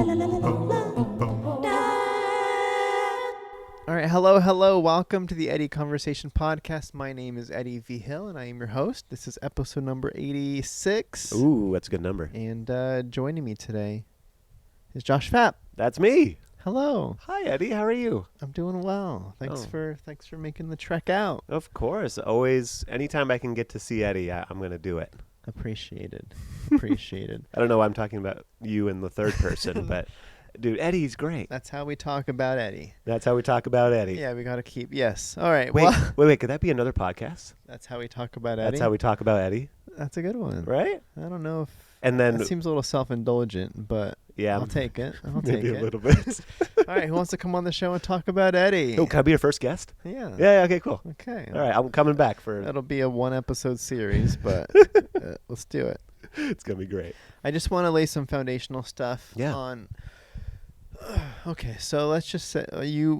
All right, hello. Welcome to the Eddie Conversation Podcast. My name is Eddie V. Hill, and I am your host. This is episode number 86. Ooh, that's a good number. And joining me today is Josh Fapp. That's me. Hello. Hi, Eddie. How are you? I'm doing well. Thanks for making the trek out. Of course. Always, anytime I can get to see Eddie, I'm going to do it. Appreciated. I don't know why I'm talking about you in the third person, but dude, Eddie's great. That's how we talk about Eddie. That's how we talk about Eddie. Yeah, we got to keep. Yes. All right. Wait. Could that be another podcast? That's how we talk about Eddie. That's how we talk about Eddie. That's a good one. Right? I don't know if. And then it seems a little self-indulgent, but yeah, I'll take it. Maybe a little bit. All right, who wants to come on the show and talk about Eddie? Oh, can I be your first guest? Yeah. Yeah. Okay. Cool. Okay. All right. I'm coming back for. That'll be a one-episode series, but let's do it. It's gonna be great. I just want to lay some foundational stuff on. Okay, so let's just say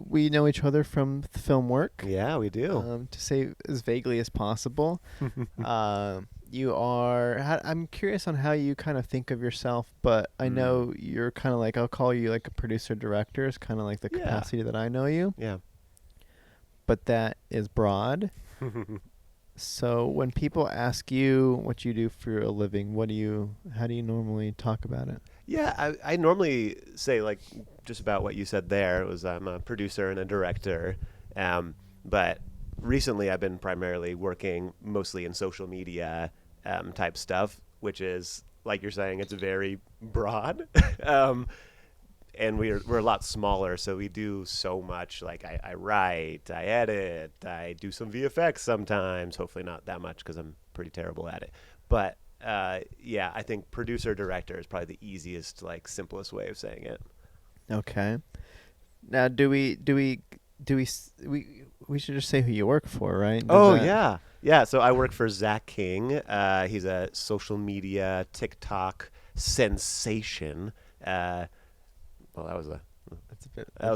we know each other from the film work. Yeah, we do. To say as vaguely as possible, you are. I'm curious on how you kind of think of yourself, but I know you're kind of like, I'll call you like a producer director. Is kind of like the capacity that I know you. Yeah. But that is broad. So when people ask you what you do for a living, how do you normally talk about it? Yeah, I normally say like just about what you said there. It was I'm a producer and a director, but recently I've been primarily working mostly in social media type stuff, which is, like you're saying, it's very broad. And we're a lot smaller, so we do so much. Like I write, I edit, I do some VFX sometimes. Hopefully not that much because I'm pretty terrible at it. But yeah, I think producer director is probably the easiest, like simplest way of saying it. Okay. Now, we should just say who you work for, right? Yeah. So I work for Zach King. He's a social media TikTok sensation. Well, that was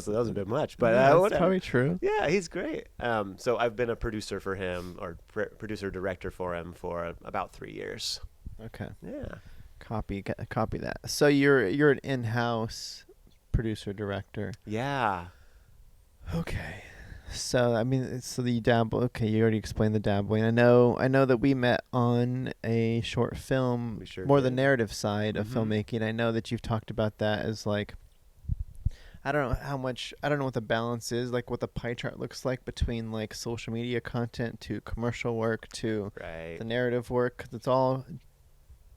a bit much, but that's probably true. Yeah, he's great. So I've been a producer for him, or producer director for him, for about 3 years. Okay. Yeah. Copy that. So you're an in-house producer director. Yeah. Okay. So I mean, so you dabble. Okay, you already explained the dabbling. I know that we met on a short film, the narrative side of filmmaking. I know that you've talked about that as like, I don't know what the balance is, like what the pie chart looks like between like social media content to commercial work to the narrative work, 'cause it's all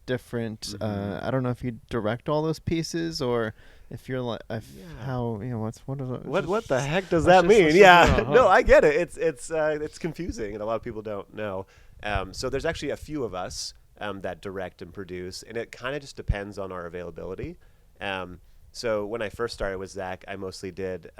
different. I don't know if you direct all those pieces or if you're like, how, what the heck does that mean? Yeah, no, I get it. It's confusing, and a lot of people don't know. So there's actually a few of us that direct and produce, and it kind of just depends on our availability. So when I first started with Zach, I mostly did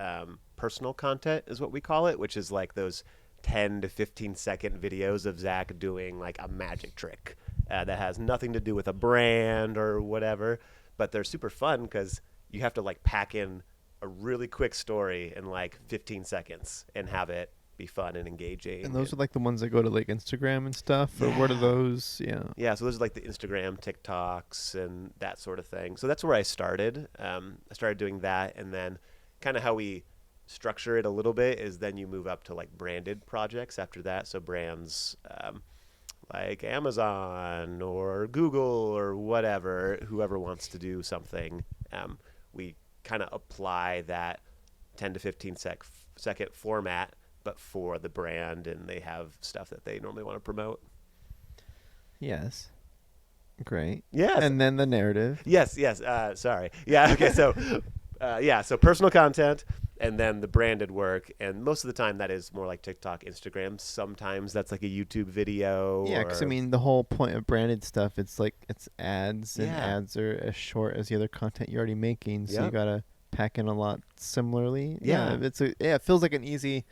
personal content, is what we call it, which is like those 10 to 15 second videos of Zach doing like a magic trick that has nothing to do with a brand or whatever, but they're super fun because you have to like pack in a really quick story in like 15 seconds and have it be fun and engaging. And those are like the ones that go to like Instagram and stuff, or what are those? Yeah, so those are like the Instagram, TikToks, and that sort of thing. So that's where I started. I started doing that, and then kind of how we structure it a little bit is then you move up to like branded projects after that. So brands like Amazon or Google or whatever, whoever wants to do something, we kind of apply that 10 to 15 second format, but for the brand, and they have stuff that they normally want to promote. Yes. Great. Yes. And then the narrative. Yes. Sorry. Yeah. Okay. So, so personal content, and then the branded work, and most of the time that is more like TikTok, Instagram. Sometimes that's like a YouTube video. Yeah, because I mean, the whole point of branded stuff, it's like it's ads, and ads are as short as the other content you're already making, so you gotta pack in a lot similarly. Yeah, it feels like an easy.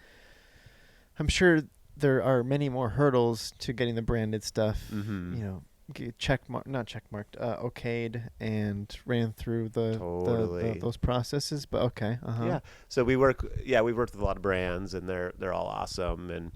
I'm sure there are many more hurdles to getting the branded stuff. Not checkmarked, okayed and ran through those processes. But okay, yeah. So we've worked with a lot of brands, and they're all awesome. And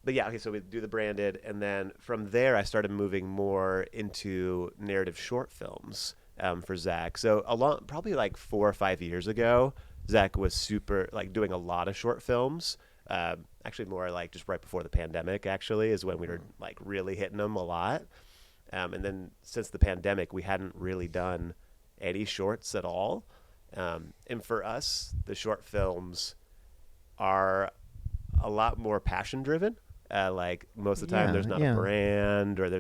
but yeah, okay. So we do the branded, and then from there I started moving more into narrative short films. for Zach. So probably like 4 or 5 years ago, Zach was super like doing a lot of short films. Actually, more like just right before the pandemic. Actually, is when we were like really hitting them a lot. And then since the pandemic, we hadn't really done any shorts at all. And for us, the short films are a lot more passion driven. Like most of the time, there's not a brand, or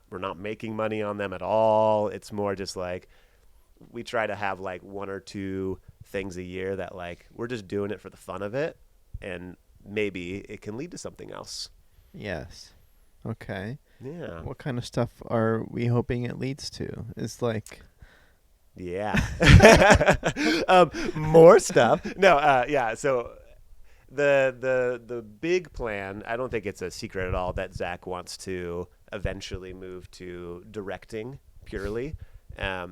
we're not making money on them at all. It's more just like we try to have like 1 or 2 things a year that like we're just doing it for the fun of it, and maybe it can lead to something else. Yes. Okay. Yeah. What kind of stuff are we hoping it leads to? It's like... Yeah. More stuff. No, yeah. So the big plan, I don't think it's a secret at all that Zach wants to eventually move to directing purely.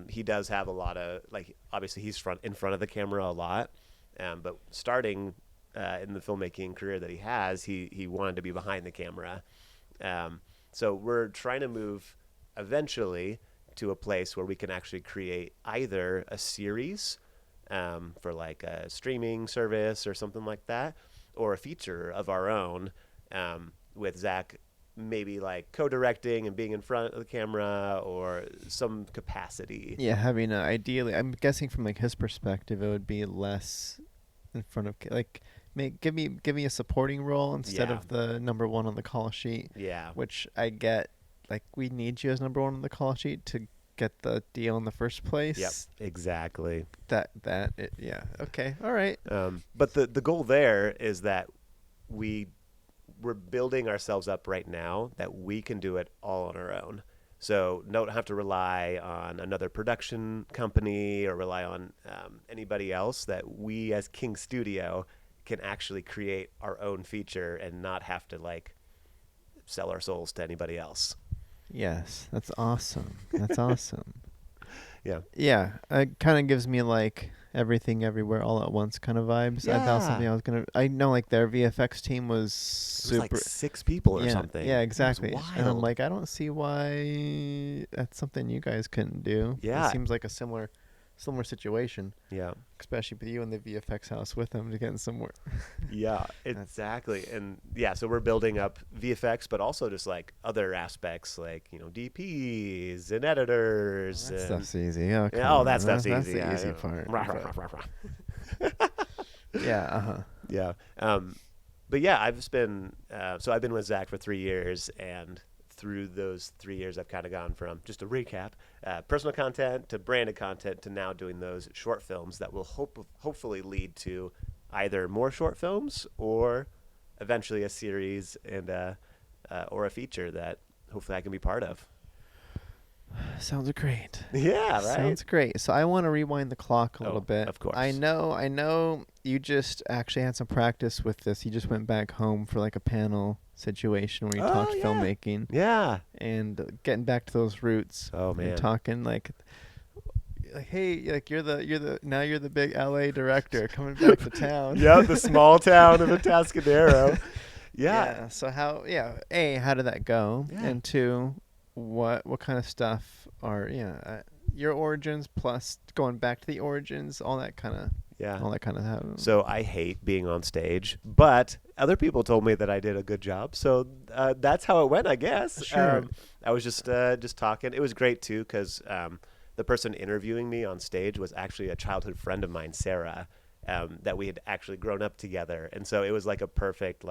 He does have a lot of, like, obviously he's in front of the camera a lot, but starting in the filmmaking career that he has, he wanted to be behind the camera. So we're trying to move eventually to a place where we can actually create either a series for like a streaming service or something like that, or a feature of our own, with Zach maybe like co-directing and being in front of the camera or some capacity. Yeah, having ideally, I'm guessing from like his perspective, it would be less in front of like give me a supporting role instead of the number 1 on the call sheet. Yeah, which I get. Like, we need you as number 1 on the call sheet to get the deal in the first place. Yep, exactly. Yeah. Okay. All right. But the goal there is that we're building ourselves up right now that we can do it all on our own. So don't have to rely on another production company or rely on anybody else. That we as King Studio can actually create our own feature and not have to like sell our souls to anybody else. Yes, that's awesome. That's awesome. Yeah. Yeah, it kind of gives me like Everything Everywhere All at Once kind of vibes. Yeah. That was something I know like their VFX team was super. It was like 6 people or something. Yeah, exactly. It was wild. And I'm like, I don't see why that's something you guys couldn't do. Yeah. It seems like a similar situation. Yeah. Especially with you in the VFX house with them to get somewhere. Yeah, exactly. And yeah, so we're building up VFX, but also just like other aspects like, DPs and editors. That stuff's easy. Oh, that stuff's easy. That's the easy part. Yeah. Yeah. But yeah, I've been with Zach for 3 years, and through those 3 years, I've kind of gone from, just a recap, personal content to branded content to now doing those short films that will hopefully lead to either more short films or eventually a series and or a feature that hopefully I can be part of. Sounds great. Yeah, right? Sounds great. So I want to rewind the clock a little bit. Of course. I know you just actually had some practice with this. You just went back home for like a panel situation where you talked filmmaking. Yeah. And getting back to those roots. Oh man. And talking like hey, like you're the big LA director coming back to town. Yeah, the small town of Atascadero. Yeah. So how did that go? Yeah. And 2, what kind of stuff are your origins plus going back to the origins, all that kind of So I hate being on stage, but other people told me that I did a good job, so that's how it went, I guess. Sure. I was just talking. It was great too because the person interviewing me on stage was actually a childhood friend of mine, Sarah, that we had actually grown up together, and so it was like a perfect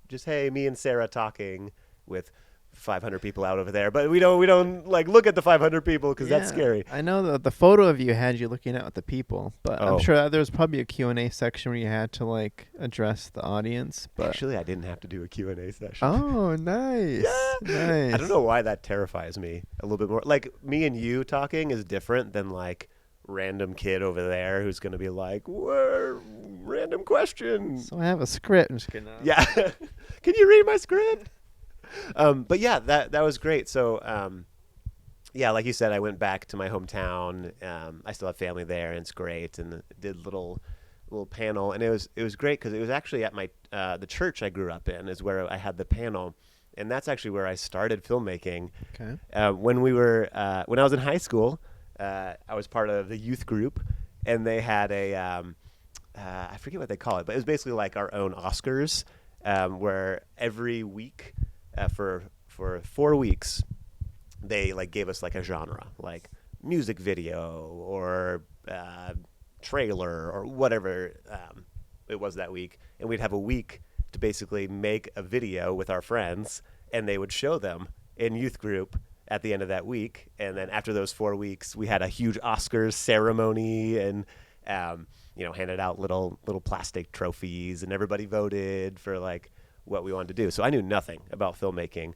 just hey, me and Sarah talking with 500 people out over there, but we don't like look at the 500 people because that's scary. I know that the photo of you had you looking out at the people, but I'm sure that there was probably a Q&A section where you had to like address the audience. But actually, I didn't have to do a Q&A session. Oh, nice. Yeah. Nice. I don't know why that terrifies me a little bit more. Like me and you talking is different than like random kid over there who's going to be like, random question. So I have a script. I'm just kidding. Yeah. Can you read my script? But yeah, that was great. So, yeah, like you said, I went back to my hometown. I still have family there, and it's great. And did little panel, and it was great because it was actually at my the church I grew up in is where I had the panel, and that's actually where I started filmmaking. Okay. When I was in high school, I was part of the youth group, and they had I forget what they call it, but it was basically like our own Oscars, where every week for 4 weeks they like gave us like a genre, like music video or trailer or whatever it was that week, and we'd have a week to basically make a video with our friends, and they would show them in youth group at the end of that week. And then after those 4 weeks, we had a huge Oscars ceremony and handed out little plastic trophies, and everybody voted for like what we wanted to do. So I knew nothing about filmmaking.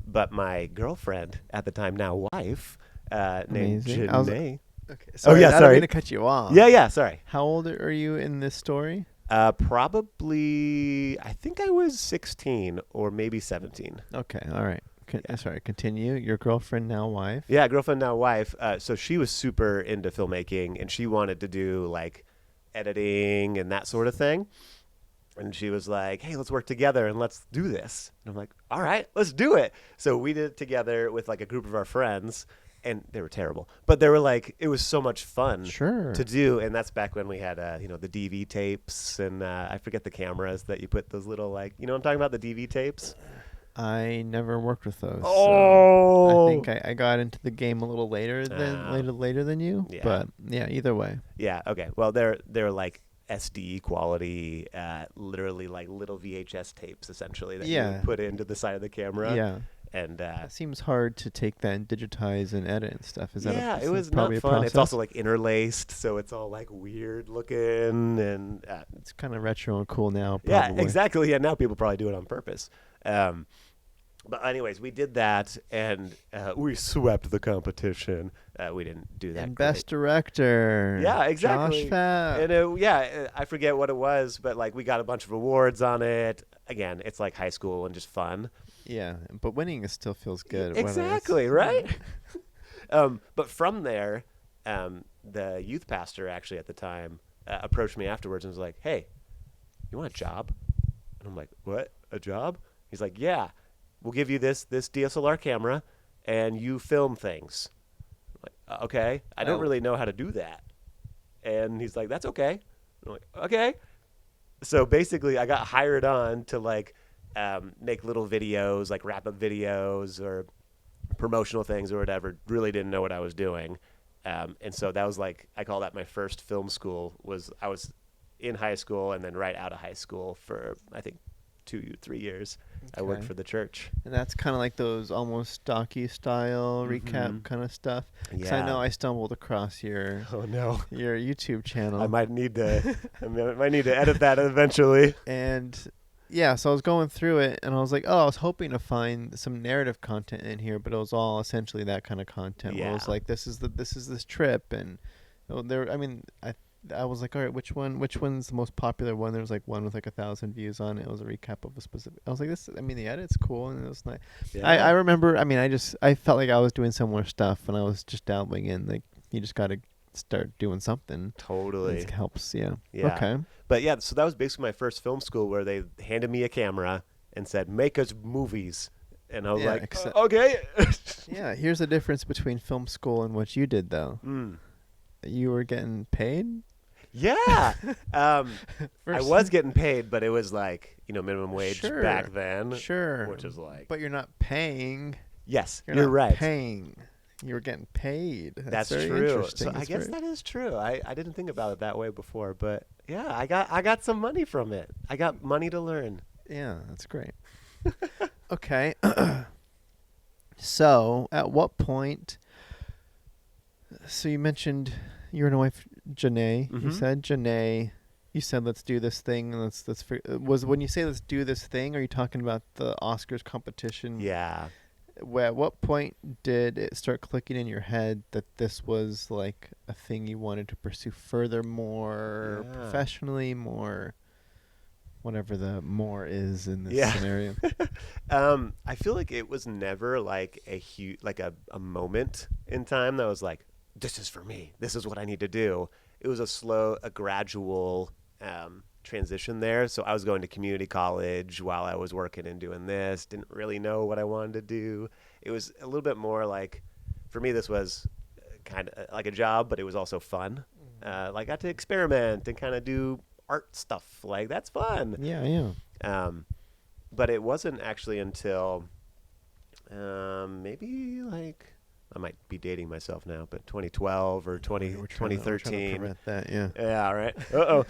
But my girlfriend at the time, now wife, named Janae. Okay. Sorry, I didn't mean to cut you off. Yeah, sorry. How old are you in this story? Probably, I think I was 16 or maybe 17. Okay, all right. Sorry, continue. Your girlfriend, now wife? Yeah, girlfriend, now wife. So she was super into filmmaking, and she wanted to do like editing and that sort of thing. And she was like, hey, let's work together and let's do this. And I'm like, all right, let's do it. So we did it together with like a group of our friends, and they were terrible. But they were like, it was so much fun to do. And that's back when we had, the DV tapes, and I forget the cameras that you put those little like, you know what I'm talking about, the DV tapes? I never worked with those. Oh, so I think I got into the game a little later than you. Yeah. But yeah, either way. Yeah. Okay. Well, they're like SD quality, literally like little VHS tapes essentially that you would put into the side of the camera. Yeah. And it seems hard to take that and digitize and edit and stuff. It was not fun. It's also like interlaced, so it's all like weird looking, and it's kind of retro and cool now. Probably. Yeah, exactly. Yeah, now people probably do it on purpose. But anyways, we did that, and we swept the competition. We didn't do that. And Best Director. Yeah, exactly. Josh Fapp. And I forget what it was, but like we got a bunch of awards on it. Again, it's like high school and just fun. Yeah, but winning still feels good. Exactly, right? But from there, the youth pastor actually at the time approached me afterwards and was like, hey, you want a job? And I'm like, what? A job? He's like, yeah, we'll give you this DSLR camera and you film things. I'm like, okay, I don't really know how to do that. And he's like, that's okay. And I'm like, okay. So basically I got hired on to like make little videos, like wrap-up videos or promotional things or whatever. Really didn't know what I was doing. And so that was like, I call that my first film school. I was in high school and then right out of high school for, I think, 2-3 years. Okay. I worked for the church. And that's kind of like those almost docu-style recap kind of stuff. Because I know I stumbled across your your YouTube channel. I might need to edit that eventually. And yeah, so I was going through it, and I was like, I was hoping to find some narrative content in here, but it was all essentially that kind of content. Yeah. Where it was like, this is this trip, and I was like, all right, which one's the most popular one? There was like one with like 1,000 views on it. It was a recap of a specific. I was like, the edit's cool and it was nice. Yeah. I remember. I felt like I was doing similar stuff when I was just dabbling in. Like, you just got to start doing something. Totally, it helps. Yeah. Okay. But yeah, so that was basically my first film school where they handed me a camera and said, make us movies. And I was like, okay. Yeah. Here's the difference between film school and what you did, though. You were getting paid? Yeah. I was getting paid, but it was like, minimum wage back then. Sure. Which is like. But you're not paying. Yes, you're right. Paying. You were getting paid. That's true. So I guess that is true. I didn't think about it that way before, but yeah, I got some money from it. I got money to learn. Yeah, that's great. Okay. So, at what point? So you mentioned you and your wife, Janae. You said Janae. You said let's do this thing. Was when you say let's do this thing, are you talking about the Oscars competition? Yeah. At what point did it start clicking in your head that this was like a thing you wanted to pursue further, more professionally, more whatever the more is in this scenario? I feel like it was never like a moment in time that was like, this is for me. This is what I need to do. It was a gradual transition there. So I was going to community college while I was working and doing this. Didn't really know what I wanted to do. It was a little bit more like, for me, this was kind of like a job, but it was also fun. Like, I got to experiment and kind of do art stuff. Like, that's fun. Yeah. But it wasn't actually until maybe like, I might be dating myself now, but 2012 or 2013. We're trying to prevent that, yeah. Yeah, right. Uh-oh.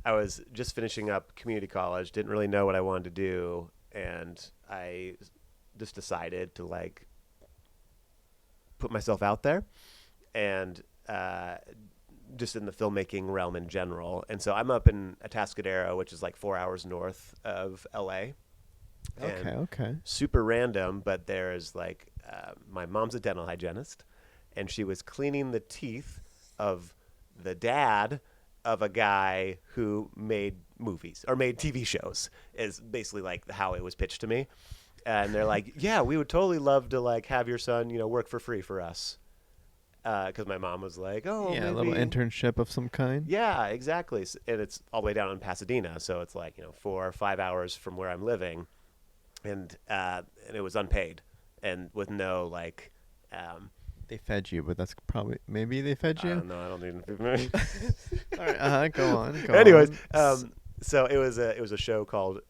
I was just finishing up community college, didn't really know what I wanted to do, and I just decided to like put myself out there, and just in the filmmaking realm in general. And so I'm up in Atascadero, which is like 4 hours north of LA. Okay. Super random, but there's like my mom's a dental hygienist, and she was cleaning the teeth of the dad of a guy who made movies or made TV shows, is basically like how it was pitched to me. And they're like, yeah, we would totally love to like have your son, work for free for us. Because my mom was like, oh, yeah, maybe. a little internship of some kind. Yeah, exactly. And it's all the way down in Pasadena. So it's like, 4 or 5 hours from where I'm living. And it was unpaid and with no like. They fed you, but that's probably maybe they fed you. I don't know. I don't even. All right, go on. Anyways, so it was a show called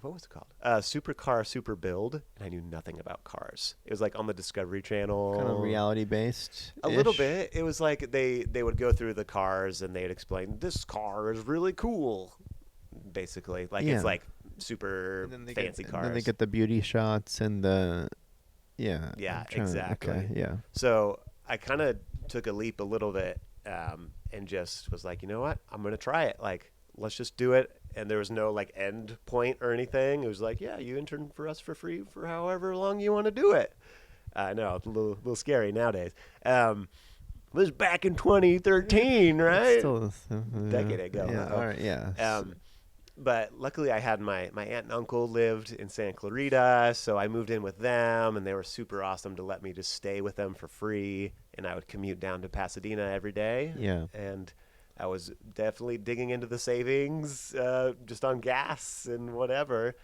what was it called? Super Car Super Build, and I knew nothing about cars. It was like on the Discovery Channel. Kind of reality based. A little bit. It was like they would go through the cars and they'd explain this car is really cool. Basically, like it's like super fancy cars. And then they get the beauty shots and the yeah. Yeah, exactly. Okay, yeah. So I kind of took a leap a little bit and just was like, you know what? I'm going to try it. Like, let's just do it. And there was no like end point or anything. It was like, yeah, you intern for us for free for however long you want to do it. I know, it's a little scary nowadays. It was back in 2013, right? Still a decade ago. Yeah, all right, yeah. But luckily I had my aunt and uncle lived in Santa Clarita, so I moved in with them, and they were super awesome to let me just stay with them for free, and I would commute down to Pasadena every day. Yeah. And I was definitely digging into the savings just on gas and whatever.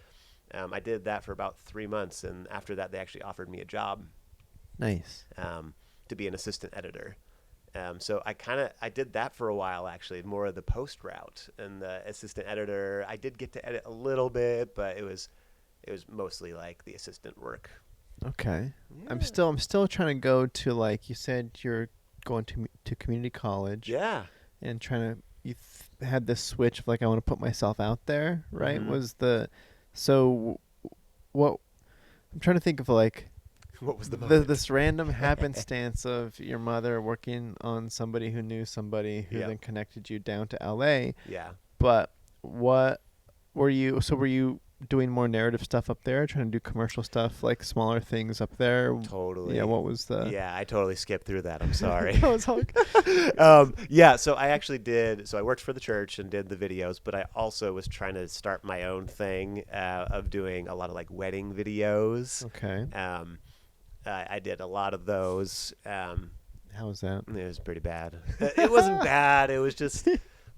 I did that for about 3 months, and after that they actually offered me a job. Nice. To be an assistant editor. So I did that for a while, actually, more of the post route, and the assistant editor. I did get to edit a little bit, but it was mostly like the assistant work. Okay. Yeah. I'm still trying to go to, like you said, you're going to community college. Yeah. And had this switch of like, I want to put myself out there, right? Mm-hmm. What I'm trying to think of, like, what was this random happenstance of your mother working on somebody who knew somebody who then connected you down to LA. Yeah. But what were you doing more narrative stuff up there, trying to do commercial stuff, like smaller things up there? Totally. Yeah, what was the... Yeah, I totally skipped through that. I'm sorry. That was all yeah, so I actually I worked for the church and did the videos, but I also was trying to start my own thing of doing a lot of like wedding videos. Okay. I did a lot of those. How was that? It was pretty bad. It wasn't bad. It was just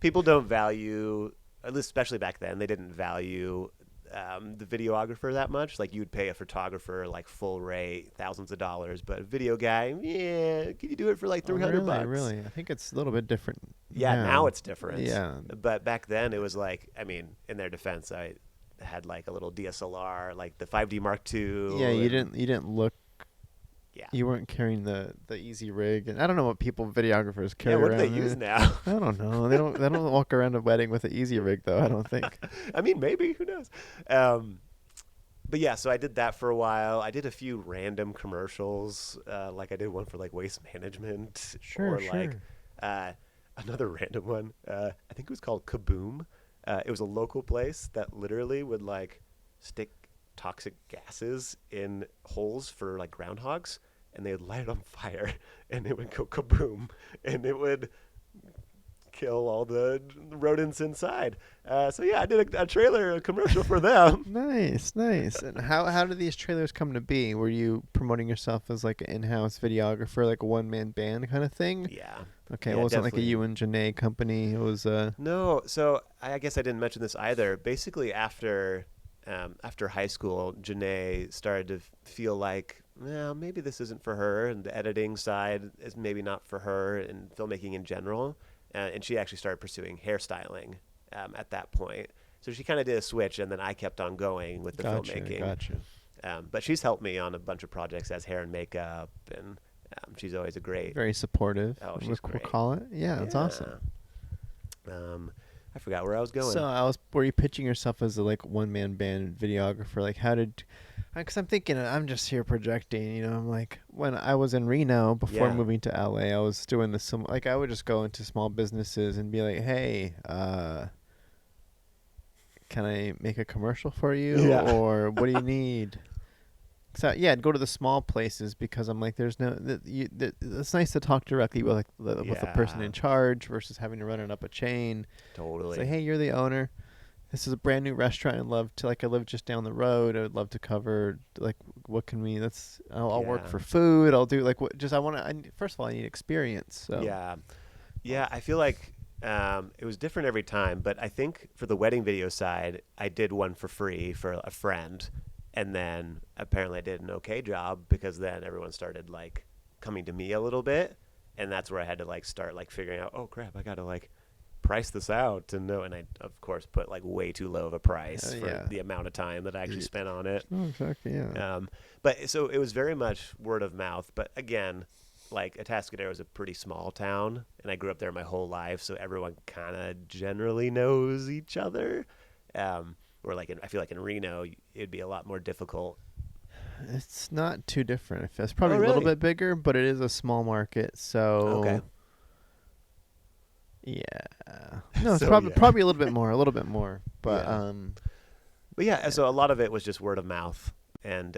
people don't value, at least especially back then, they didn't value the videographer that much. Like, you'd pay a photographer like full rate, thousands of dollars, but a video guy, yeah, can you do it for like $300? Really? I think it's a little bit different. Yeah, now it's different. Yeah. But back then it was like, I mean, in their defense, I had like a little DSLR, like the 5D Mark II. Yeah, you didn't look. Yeah. You weren't carrying the easy rig, and I don't know what videographers carry around. Yeah, what do they use now? I don't know. They don't walk around a wedding with an easy rig, though. I don't think. I mean, maybe, who knows? But yeah, so I did that for a while. I did a few random commercials, like I did one for like Waste Management, sure. Like another random one. I think it was called Kaboom. It was a local place that literally would like stick toxic gases in holes for like groundhogs, and they would light it on fire, and it would go kaboom, and it would kill all the rodents inside. So yeah, I did a commercial for them. Nice. And how did these trailers come to be? Were you promoting yourself as like an in-house videographer, like a one-man band kind of thing? Yeah. Okay, yeah, it wasn't definitely. like a you and Janae company. It was No, so I guess I didn't mention this either. Basically, after high school, Janae started to feel like well, maybe this isn't for her, and the editing side is maybe not for her, and filmmaking in general. And she actually started pursuing hairstyling at that point. So she kind of did a switch, and then I kept on going with the filmmaking. Gotcha. But she's helped me on a bunch of projects as hair and makeup, and she's always a great, very supportive. Oh, she's great. We'll call it. Yeah, that's awesome. I forgot where I was going. So were you pitching yourself as a like one man band videographer? Like how did? Because I'm thinking I'm just here projecting. You know, I'm like when I was in Reno before moving to LA, I was doing this. Like I would just go into small businesses and be like, hey. Can I make a commercial for you? Yeah. Or what do you need? So yeah, I'd go to the small places because I'm like, there's no. It's nice to talk directly with with the person in charge versus having to run it up a chain. Totally. Say, hey, you're the owner. This is a brand new restaurant. I'd love to I live just down the road. I would love to cover what can we? I'll work for food. I'll do what? Just first of all, I need experience. So yeah. I feel like. It was different every time, but I think for the wedding video side, I did one for free for a friend, and then apparently I did an okay job because then everyone started coming to me a little bit, and that's where I had to start figuring out, oh crap, I gotta price this out and know, and I of course put way too low of a price for the amount of time that I actually spent on it. Oh, exactly, yeah. But so it was very much word of mouth, but again. Atascadero is a pretty small town, and I grew up there my whole life, so everyone kind of generally knows each other. Or I feel like in Reno, it'd be a lot more difficult. It's not too different. It's probably a little bit bigger, but it is a small market, so... Okay. Yeah. No, it's probably a little bit more, but... But yeah, so a lot of it was just word of mouth. And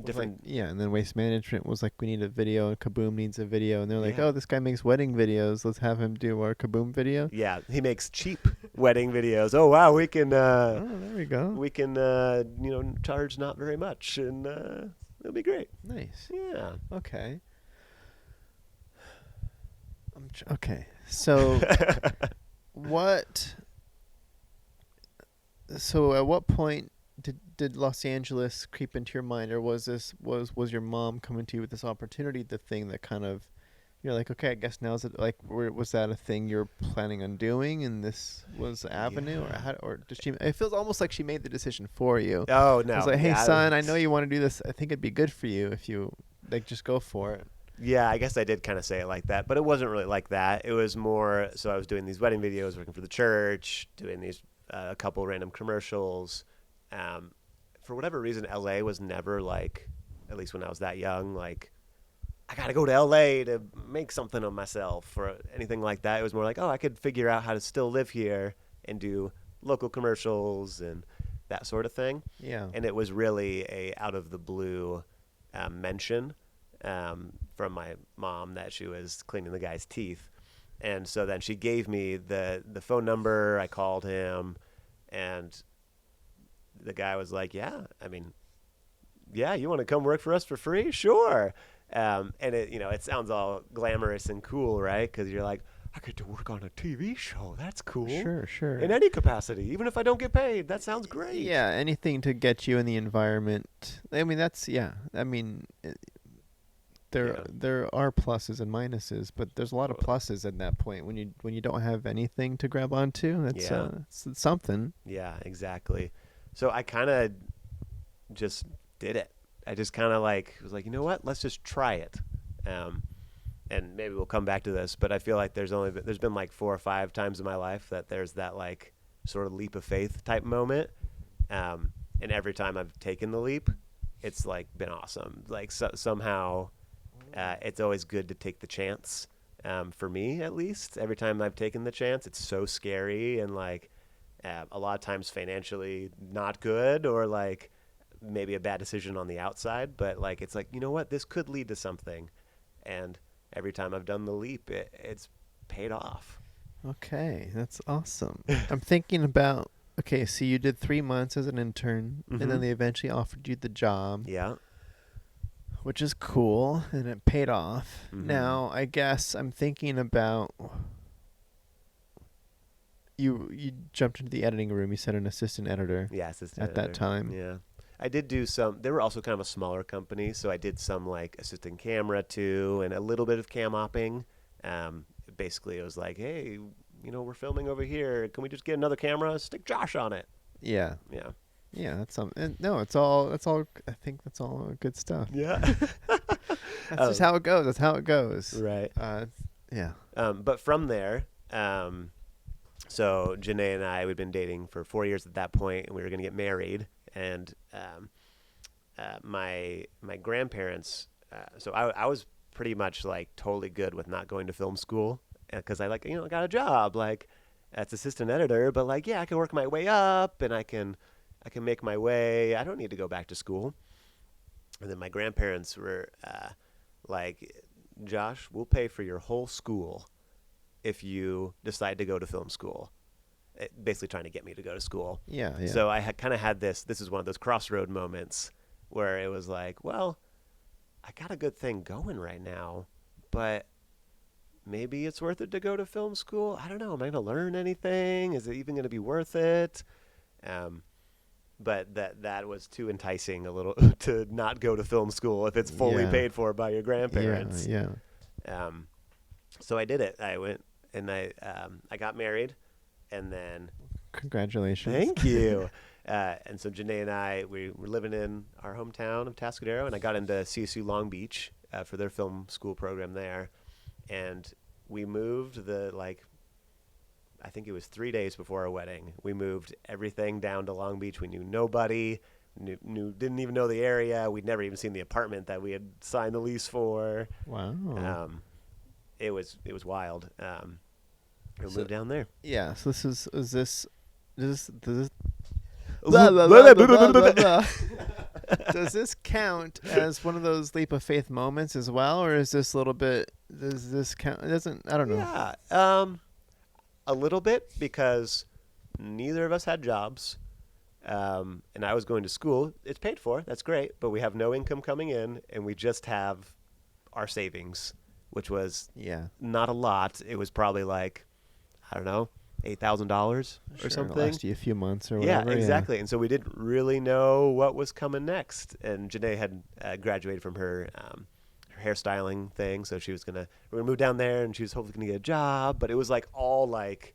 different and then waste management was we need a video, and Kaboom needs a video, and they're like, oh, this guy makes wedding videos, let's have him do our Kaboom video. Yeah, he makes cheap wedding videos. Oh wow, we can there we go, we can charge not very much, and it'll be great. Nice. Yeah. Okay. So at what point did Los Angeles creep into your mind, or was your mom coming to you with this opportunity, the thing that kind of you're like, okay, I guess now is it was that a thing you're planning on doing, and this was the avenue, or did she? It feels almost like she made the decision for you. Oh no! It's like, hey son, I know you want to do this. I think it'd be good for you if you just go for it. Yeah, I guess I did kind of say it like that, but it wasn't really like that. It was more so I was doing these wedding videos, working for the church, doing these a couple random commercials. For whatever reason, LA was never at least when I was that young, I gotta go to LA to make something of myself or anything like that. It was more I could figure out how to still live here and do local commercials and that sort of thing. Yeah. And it was really a out of the blue mention from my mom that she was cleaning the guy's teeth. And so then she gave me the phone number. I called him, and the guy was like, you want to come work for us for free? Sure. And it sounds all glamorous and cool, right? Because you're like, I get to work on a TV show. That's cool. Sure. In any capacity, even if I don't get paid, that sounds great. Yeah, anything to get you in the environment. I mean, there are pluses and minuses, but there's a lot of pluses at that point when you don't have anything to grab onto. That's it's something. Yeah, exactly. So I kind of just did it. I just kind of was like, you know what? Let's just try it. And maybe we'll come back to this, but I feel like there's been 4 or 5 times in my life that there's that sort of leap of faith type moment. And every time I've taken the leap, it's been awesome. Somehow, it's always good to take the chance. For me, at least, every time I've taken the chance, it's so scary and a lot of times financially not good, or maybe a bad decision on the outside, but it's you know what, this could lead to something, and every time I've done the leap, it's paid off. Okay, that's awesome. I'm thinking about, okay, so you did 3 months as an intern, and then they eventually offered you the job. Yeah. Which is cool, and it paid off. Now, I guess I'm thinking about... You jumped into the editing room. You said an assistant editor. Yeah, assistant at editor. That time. Yeah, I did do some. They were also kind of a smaller company, so I did some like assistant camera too, and a little bit of cam opping. Basically, it was like, hey, we're filming over here. Can we just get another camera? Stick Josh on it. Yeah. Yeah. Yeah, that's something. No, it's all. I think that's all good stuff. Yeah. That's just how it goes. That's how it goes. Right. Yeah. But from there, so Janae and I, we'd been dating for 4 years at that point, and we were going to get married. And my grandparents, so I was pretty much like totally good with not going to film school because I got a job like as assistant editor, but like, yeah, I can work my way up and I can make my way. I don't need to go back to school. And then my grandparents were like, Josh, we'll pay for your whole school if you decide to go to film school. Basically trying to get me to go to school. Yeah. So I had kind of had this is one of those crossroad moments where it was like, well, I got a good thing going right now, but maybe it's worth it to go to film school. I don't know. Am I going to learn anything? Is it even going to be worth it? But that was too enticing a little to not go to film school if it's fully paid for by your grandparents. Yeah. So I did it. I went and I got married, and then congratulations. Thank you. And so Janae and I, we were living in our hometown of Tascadero, and I got into CSU Long Beach for their film school program there, and we moved I think it was 3 days before our wedding. We moved everything down to Long Beach. We knew nobody, didn't even know the area. We'd never even seen the apartment that we had signed the lease for. Wow. It was wild. We moved down there. Yeah. So is this Blah, blah, blah, blah, blah, blah, blah. Does this count as one of those leap of faith moments as well, or is this a little bit? Does this count? It doesn't. I don't know. Yeah. A little bit, because neither of us had jobs, and I was going to school. It's paid for. That's great, but we have no income coming in, and we just have our savings, which was not a lot. It was probably like, I don't know, $8,000 or something. Last you a few months or whatever. Yeah, exactly. And so we didn't really know what was coming next. And Janae had graduated from her hairstyling thing, so we're gonna move down there, and she was hopefully gonna get a job. But it was like all like,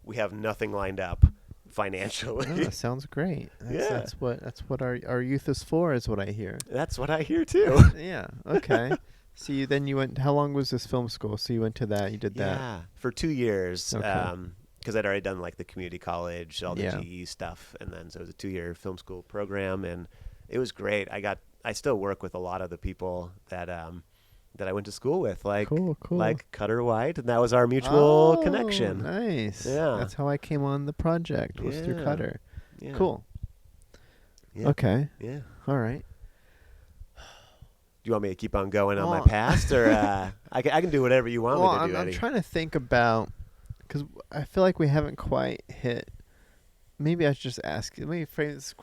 we have nothing lined up financially. Oh, that sounds great. That's what our youth is for, is what I hear. That's what I hear too. Yeah. Okay. So you went. How long was this film school? So you went to that. You did that. Yeah, for 2 years. Okay. Because I'd already done like the community college, all the GE stuff, and then so it was a 2-year film school program, and it was great. I still work with a lot of the people that I went to school with, like cool. like Cutter White, and that was our mutual connection. Nice. Yeah, that's how I came on the project, was through Cutter. Yeah. Cool. Yeah. Okay. Yeah. All right. Do you want me to keep on going on my past, or I can do whatever you want me to do? I'm trying to think about, because I feel like we haven't quite hit. Maybe I should just ask. Let me frame this.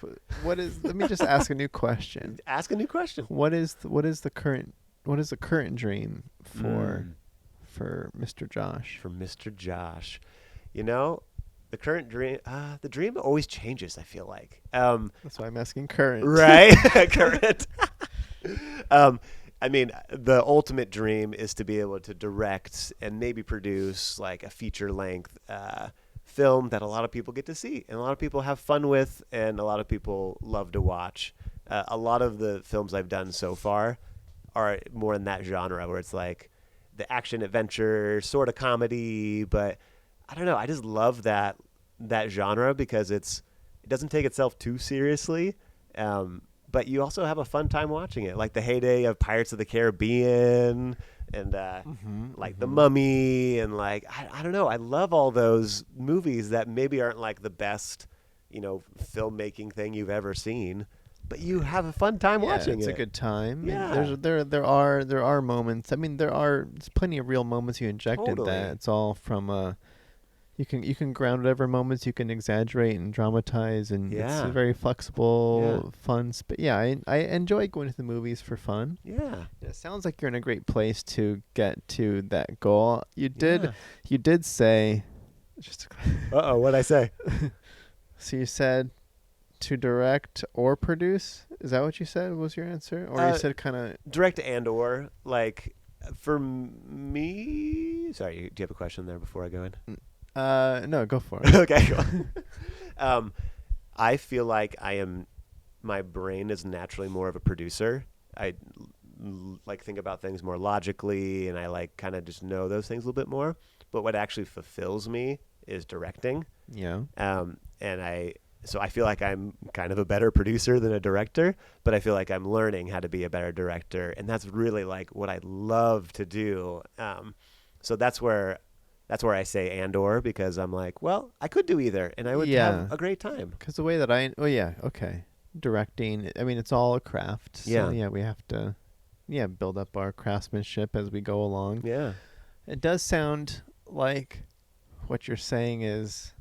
Let me just ask a new question. Ask a new question. What is the current dream for Mr. Josh? For Mr. Josh, the current dream. The dream always changes, I feel like. That's why I'm asking current. Right, current. I mean, the ultimate dream is to be able to direct and maybe produce like a feature-length film that a lot of people get to see and a lot of people have fun with and a lot of people love to watch. A lot of the films I've done so far are more in that genre where it's like the action adventure sort of comedy, but I don't know. I just love that genre because it doesn't take itself too seriously. But you also have a fun time watching it, like the heyday of Pirates of the Caribbean and The Mummy, and like I don't know. I love all those movies that maybe aren't like the best, filmmaking thing you've ever seen, but you have a fun time watching it. It's a good time. Yeah. And there are moments. I mean, there's plenty of real moments you inject in that. It's all from you can ground whatever moments you can exaggerate and dramatize, and it's a very flexible, fun. I enjoy going to the movies for fun. Yeah. It sounds like you're in a great place to get to that goal. You did say, what'd I say? So you said to direct or produce? Is that what you said was your answer? Or you said kind of... Direct and or, like, for me... Sorry, do you have a question there before I go in? No, go for it. Okay, cool. I feel like my brain is naturally more of a producer. I like think about things more logically, and I like kind of just know those things a little bit more. But what actually fulfills me is directing. Yeah. So I feel like I'm kind of a better producer than a director, but I feel like I'm learning how to be a better director, and that's really like what I love to do. So that's where I say and or, because I'm like, well, I could do either, and I would have a great time. Because the way that directing, I mean, it's all a craft. So we have to build up our craftsmanship as we go along. Yeah. It does sound like what you're saying is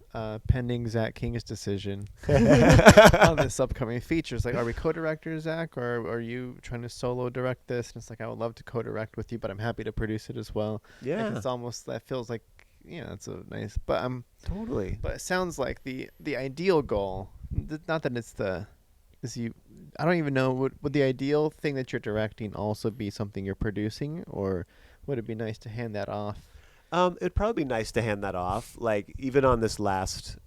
pending Zach King's decision on this upcoming feature. It's like, are we co-directors, Zach, or are you trying to solo direct this? And it's like, I would love to co-direct with you, but I'm happy to produce it as well. Yeah. Like, it's almost, that feels like, it's a nice, but I'm totally. But it sounds like the ideal goal, not that it's I don't even know, would the ideal thing that you're directing also be something you're producing, or would it be nice to hand that off? It'd probably be nice to hand that off. Like, even on this last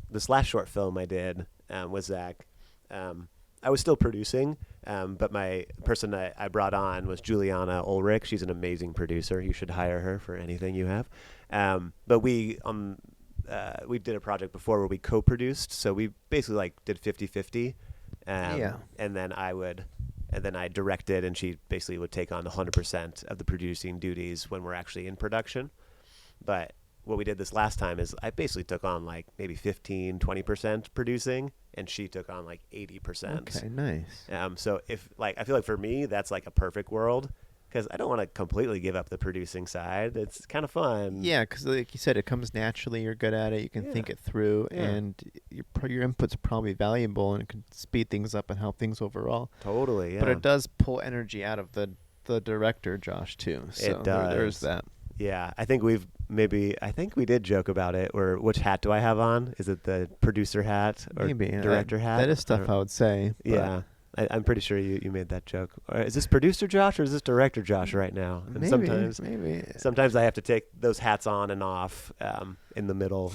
short film I did with Zach, I was still producing, but my person I brought on was Juliana Ulrich. She's an amazing producer. You should hire her for anything you have. But we did a project before where we co-produced, so we basically like did 50-50. And then I directed, and she basically would take on 100% of the producing duties when we're actually in production. But what we did this last time is I basically took on like maybe 15-20% producing, and she took on like 80%. Okay, nice. So I feel like for me that's like a perfect world, because I don't want to completely give up the producing side. It's kind of fun. Yeah, because like you said, it comes naturally. You're good at it. You can think it through, and your input's probably valuable, and it can speed things up and help things overall. Totally, yeah. But it does pull energy out of the director, Josh, too. So it does. There's that. Yeah, I think we did joke about it. Or which hat do I have on? Is it the producer hat or director hat? That is stuff I would say. Yeah, I'm pretty sure you made that joke. Is this producer Josh or is this director Josh right now? And sometimes I have to take those hats on and off in the middle.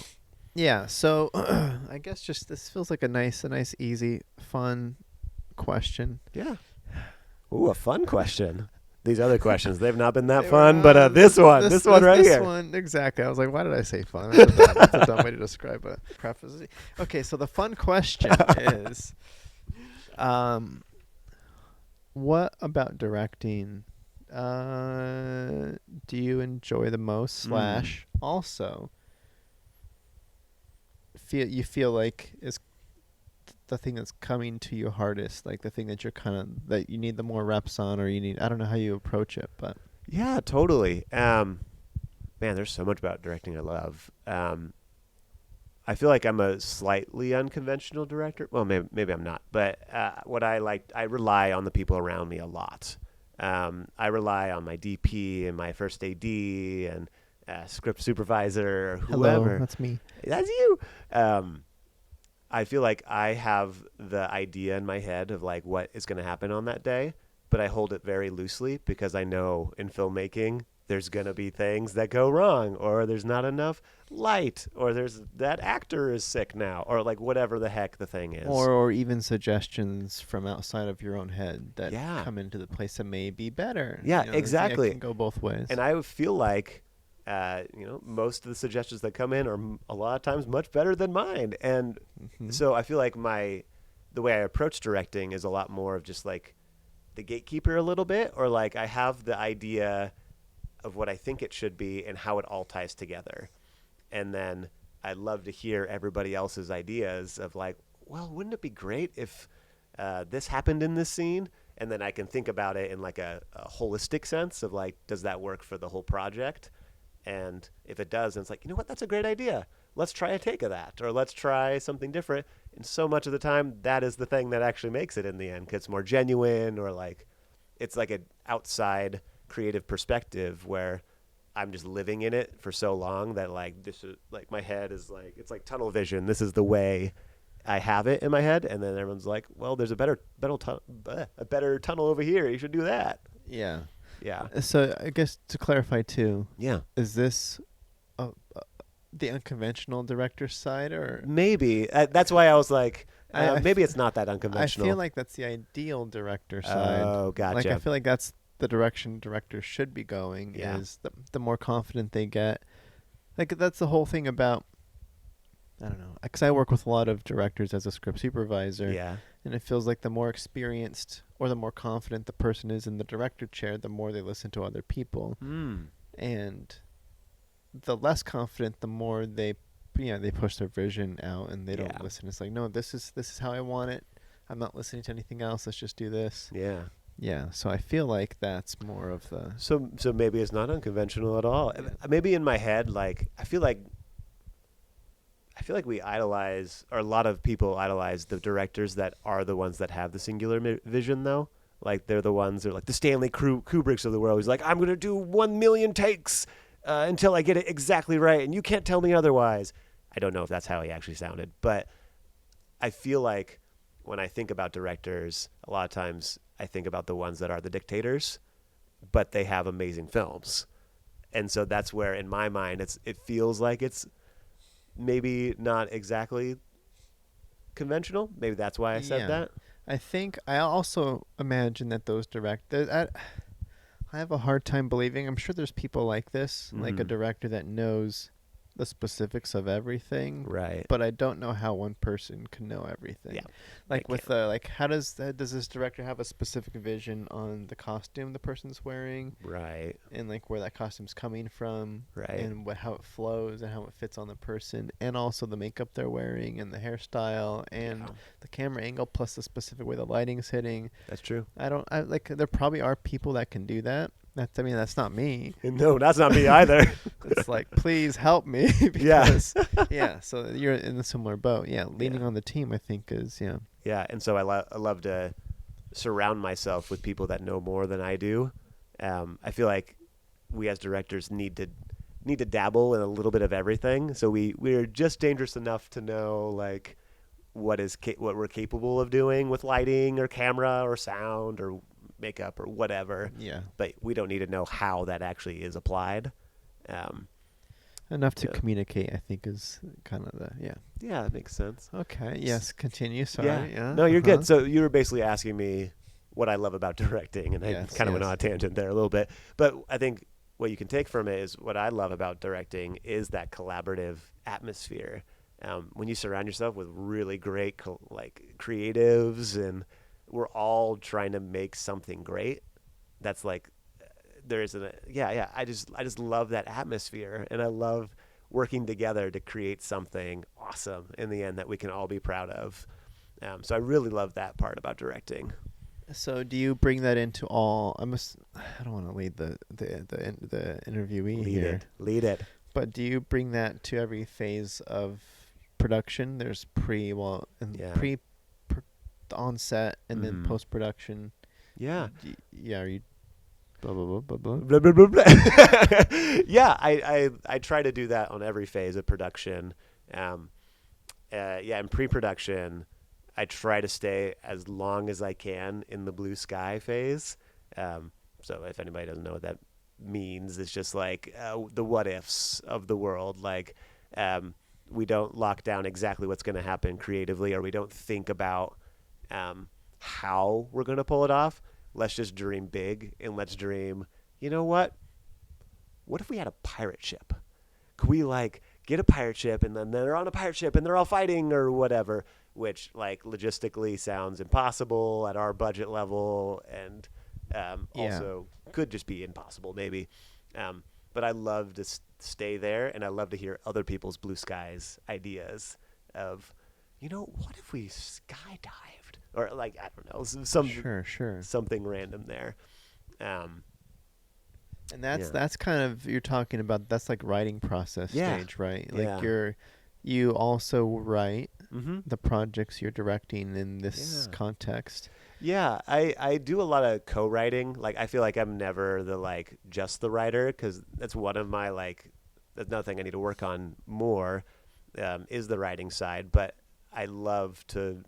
Yeah, so I guess just this feels like a nice, easy, fun question. Yeah. Ooh, a fun question. These other questions, they've not been that fun, but this one right here. This one, exactly. I was like, why did I say fun? That's a dumb way to describe a preface. Okay, so the fun question is, what about directing do you enjoy the most, / also feel like is the thing that's coming to you hardest, like the thing that you're that you need the more reps on, or I don't know how you approach it, but yeah, totally. Man, there's so much about directing I love. I feel like I'm a slightly unconventional director. Well, maybe I'm not, but what I rely on the people around me a lot. I rely on my DP and my first AD and script supervisor, or whoever. Hello, that's me. That's you. I feel like I have the idea in my head of like what is going to happen on that day, but I hold it very loosely because I know in filmmaking there's going to be things that go wrong, or there's not enough light, or there's that actor is sick now, or like whatever the heck the thing is. Or even suggestions from outside of your own head that come into the place that may be better. Yeah, exactly. It can go both ways. And I feel like most of the suggestions that come in are a lot of times much better than mine. And so I feel like the way I approach directing is a lot more of just like the gatekeeper a little bit, or like I have the idea of what I think it should be and how it all ties together. And then I'd love to hear everybody else's ideas of like, well, wouldn't it be great if this happened in this scene? And then I can think about it in like a holistic sense of like, does that work for the whole project? And if it does, then it's like, you know what, that's a great idea. Let's try a take of that, or let's try something different. And so much of the time, that is the thing that actually makes it in the end, 'cause it's more genuine, or like it's like an outside creative perspective where I'm just living in it for so long that like this is like my head is like, it's like tunnel vision. This is the way. I have it in my head, and then everyone's like, well, there's a better tunnel over here. You should do that. Yeah. Yeah. So I guess to clarify too. Yeah. Is this the unconventional director side, or maybe that's why I was like, maybe it's not that unconventional. I feel like that's the ideal director side. Oh, gotcha. Like I feel like that's the direction directors should be going. Yeah. Is the more confident they get. Like that's the whole thing about. I don't know, because I work with a lot of directors as a script supervisor. Yeah. And it feels like the more experienced or the more confident the person is in the director chair, the more they listen to other people. And the less confident, the more they push their vision out and they don't listen. It's like, no, this is how I want it. I'm not listening to anything else. Let's just do this. Yeah. Yeah. So I feel like that's more of the. So maybe it's not unconventional at all. Yeah. Maybe in my head, like I feel like we idolize, or a lot of people idolize, the directors that are the ones that have the singular vision, though. Like they're the ones that are like the Stanley Kubricks of the world. He's like, I'm going to do 1 million takes until I get it exactly right, and you can't tell me otherwise. I don't know if that's how he actually sounded, but I feel like when I think about directors, a lot of times I think about the ones that are the dictators, but they have amazing films. And so that's where, in my mind, it feels like it's maybe not exactly conventional. Maybe that's why I said that. I think I also imagine that those directors, I have a hard time believing. I'm sure there's people like this, like a director that knows the specifics of everything. Right. But I don't know how one person can know everything. Yeah. Like with how does this director have a specific vision on the costume the person's wearing? Right. And like where that costume's coming from. Right. And how it flows and how it fits on the person, and also the makeup they're wearing and the hairstyle and the camera angle plus the specific way the lighting's hitting. That's true. There probably are people that can do that. That's not me. No, that's not me either. It's like, please help me. Because, so you're in a similar boat. Yeah, leaning on the team, I think, is, Yeah, and so I love to surround myself with people that know more than I do. I feel like we as directors need to dabble in a little bit of everything. So we're just dangerous enough to know, like, what we're capable of doing with lighting or camera or sound or makeup or whatever. Yeah. But we don't need to know how that actually is applied. Enough to communicate, I think, is kind of Yeah, that makes sense. Okay. Yes. Continue. Sorry. Yeah. No, you're good. So you were basically asking me what I love about directing, and I kind of went on a tangent there a little bit. But I think what you can take from it is what I love about directing is that collaborative atmosphere. When you surround yourself with really great creatives, and we're all trying to make something great, that's like I just love that atmosphere, and I love working together to create something awesome in the end that we can all be proud of. So I really love that part about directing. So do you bring that into all? I don't want to lead the interviewee here. Lead it. But do you bring that to every phase of production? There's pre onset and then post production. Yeah. Are you? Blah blah blah blah blah blah blah blah. Yeah, I try to do that on every phase of production. In pre-production, I try to stay as long as I can in the blue sky phase. So if anybody doesn't know what that means, it's just like the what ifs of the world. Like we don't lock down exactly what's going to happen creatively, or we don't think about how we're going to pull it off. Let's just dream big, and let's dream, you know what? What if we had a pirate ship? Could we get a pirate ship, and then they're on a pirate ship and they're all fighting or whatever, which logistically sounds impossible at our budget level, and also could just be impossible maybe. But I love to stay there, and I love to hear other people's blue skies ideas of, what if we skydived? Or I don't know, something random there. And that's kind of, you're talking about, that's like writing process stage, right? Like you also write the projects you're directing in this context. Yeah, I do a lot of co-writing. I feel like I'm never just the writer, because that's one of my that's another thing I need to work on more, is the writing side. But I love to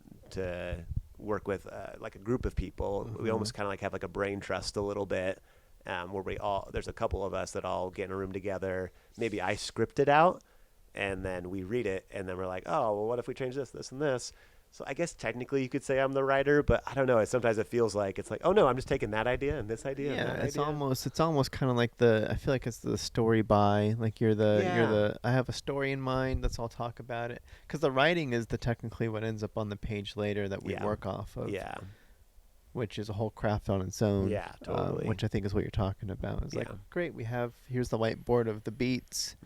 work with like a group of people. We almost kind of like have like a brain trust a little bit, where there's a couple of us that all get in a room together. Maybe I script it out, and then we read it, and then we're like, oh, well, what if we change this, this, and this? So I guess technically you could say I'm the writer, but I don't know. Sometimes it feels like it's like, oh no, I'm just taking that idea and this idea. Yeah, and that it's idea. almost kind of like I feel like it's the story by, like you're the I have a story in mind. Let's all talk about it, because the writing is technically what ends up on the page later that we work off of. Yeah. Which is a whole craft on its own. Yeah, totally. Which I think is what you're talking about. It's like, great, here's the whiteboard of the beats,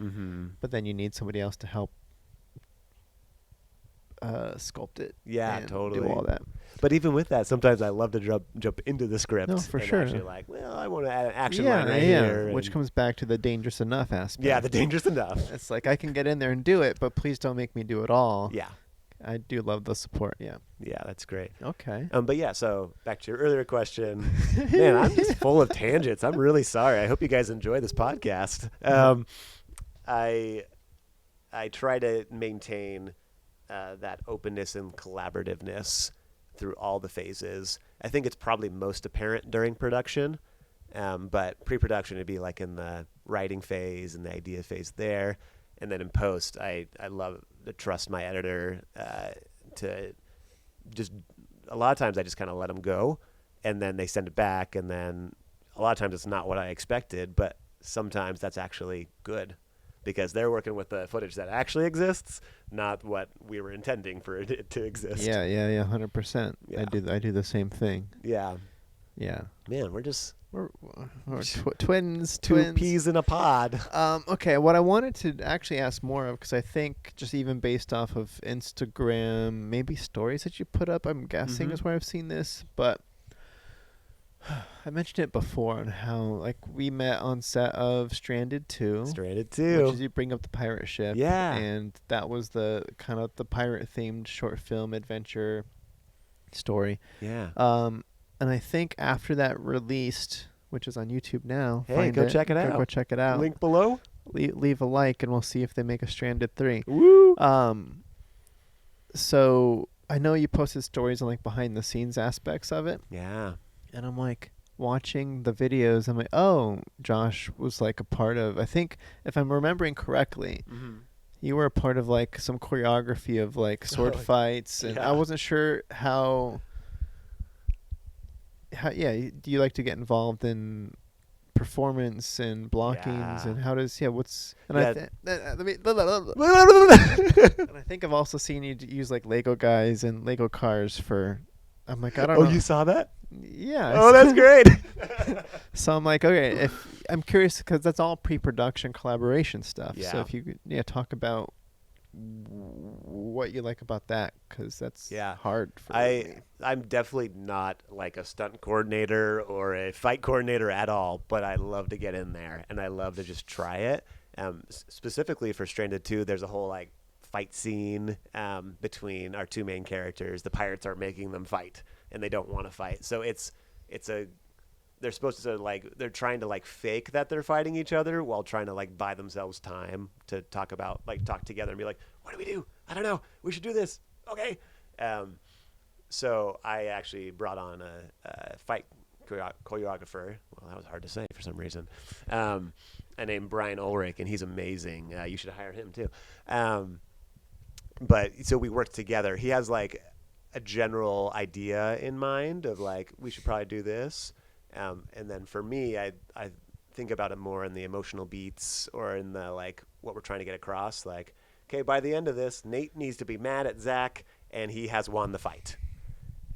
but then you need somebody else to help sculpt it. Yeah, and totally. do all that. But even with that, sometimes I love to jump into the script. No, for and sure. Actually, like, well, I want to add an action line right here. Which comes back to the dangerous enough aspect. Yeah, the dangerous enough. It's like, I can get in there and do it, but please don't make me do it all. Yeah. I do love the support. Yeah. Yeah, that's great. Okay. But yeah, so back to your earlier question. Man, I'm just full of tangents. I'm really sorry. I hope you guys enjoy this podcast. I try to maintain that openness and collaborativeness through all the phases. I think it's probably most apparent during production, but pre-production would be like in the writing phase and the idea phase there. And then in post, I love to trust my editor to just, a lot of times I just kind of let them go, and then they send it back, and then a lot of times it's not what I expected, but sometimes that's actually good, because they're working with the footage that actually exists, not what we were intending for it to exist. Yeah, 100%. Yeah. I do the same thing. Yeah. Yeah. Man, we're twins. Two peas in a pod. Okay, what I wanted to actually ask more of, because I think just even based off of Instagram, maybe stories that you put up, I'm guessing is where I've seen this, but I mentioned it before on how, like, we met on set of Stranded 2. Stranded 2. Which is, you bring up the pirate ship. Yeah. And that was the kind of the pirate-themed short film adventure story. Yeah. And I think after that released, which is on YouTube now, go check it out. Go check it out. Link below. Leave a like, and we'll see if they make a Stranded 3. Woo! So I know you posted stories on, like, behind the scenes aspects of it. Yeah. And I'm like, watching the videos, I'm like, oh, Josh was like a part of, I think, if I'm remembering correctly, you were a part of like some choreography of like sword fights, and I wasn't sure how do you like to get involved in performance and blockings, and how does what's and and I think I've also seen you use like Lego guys and Lego cars for, I'm like, I don't know. Oh, you saw that? Yeah. Oh, that's great. So I'm like, okay, I'm curious, because that's all pre-production collaboration stuff. Yeah. So if you could talk about what you like about that, because that's hard for me. I'm definitely not like a stunt coordinator or a fight coordinator at all, but I love to get in there, and I love to just try it. Specifically for Stranded 2, there's a whole like fight scene between our two main characters. The pirates are making them fight, and they don't want to fight. So they're supposed to they're trying to like fake that they're fighting each other while trying to like buy themselves time to talk together and be like, what do we do? I don't know. We should do this. Okay. So I actually brought on a fight choreographer. Well, that was hard to say for some reason. Named Brian Ulrich, and he's amazing. You should hire him too. But so we worked together. He has like a general idea in mind of like, we should probably do this. And then for me, I think about it more in the emotional beats, or in the like what we're trying to get across. Like, okay, by the end of this, Nate needs to be mad at Zach, and he has won the fight.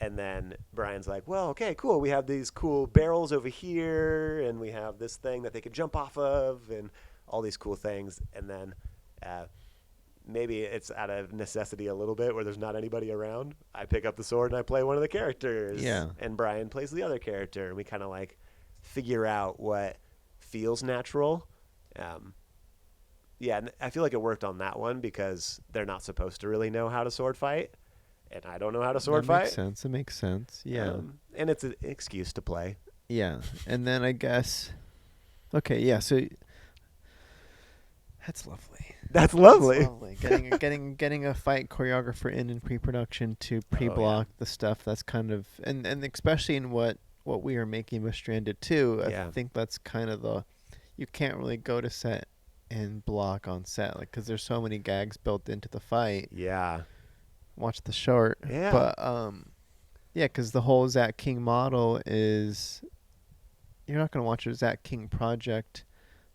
And then Brian's like, well, okay, cool. We have these cool barrels over here, and we have this thing that they could jump off of, and all these cool things. And then maybe it's out of necessity a little bit where there's not anybody around. I pick up the sword and I play one of the characters. Yeah. And Brian plays the other character, and we kind of like figure out what feels natural. And I feel like it worked on that one because they're not supposed to really know how to sword fight, and I don't know how to sword fight. It makes sense. Yeah. And it's an excuse to play. Yeah. And then I guess, okay, yeah, so that's lovely. That's lovely. That's lovely. Getting a fight choreographer in pre-production to pre-block the stuff. That's kind of and especially in what we are making with Stranded 2, I think that's kind of you can't really go to set and block on set, like, because there's so many gags built into the fight. Yeah. Watch the short. Yeah. But yeah, because the whole Zach King model is, you're not gonna watch a Zach King project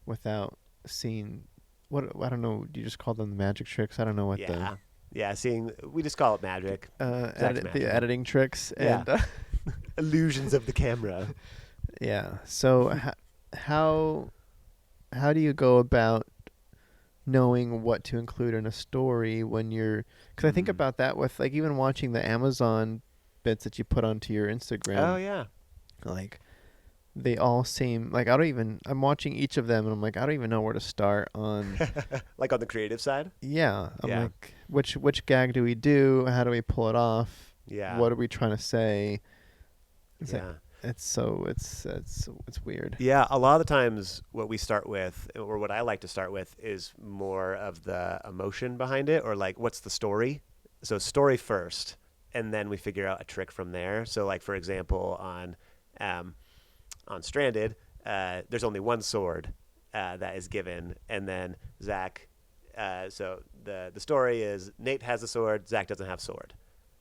without seeing I don't know. Do you just call them magic tricks? I don't know what the we just call it magic. magic. The editing tricks and illusions of the camera. Yeah. So how do you go about knowing what to include in a story when you're? Because I think about that with, like, even watching the Amazon bits that you put onto your Instagram. Oh yeah. Like, they all seem like I'm watching each of them and I'm like, I don't even know where to start on. Like on the creative side? Yeah. I'm like, which gag do we do? How do we pull it off? Yeah. What are we trying to say? It's yeah. Like, it's weird. Yeah, a lot of the times what we start with, or what I like to start with, is more of the emotion behind it, or like, what's the story? So story first, and then we figure out a trick from there. So like, for example, on Stranded, there's only one sword that is given, and then Zach. So the story is Nate has a sword, Zach doesn't have sword.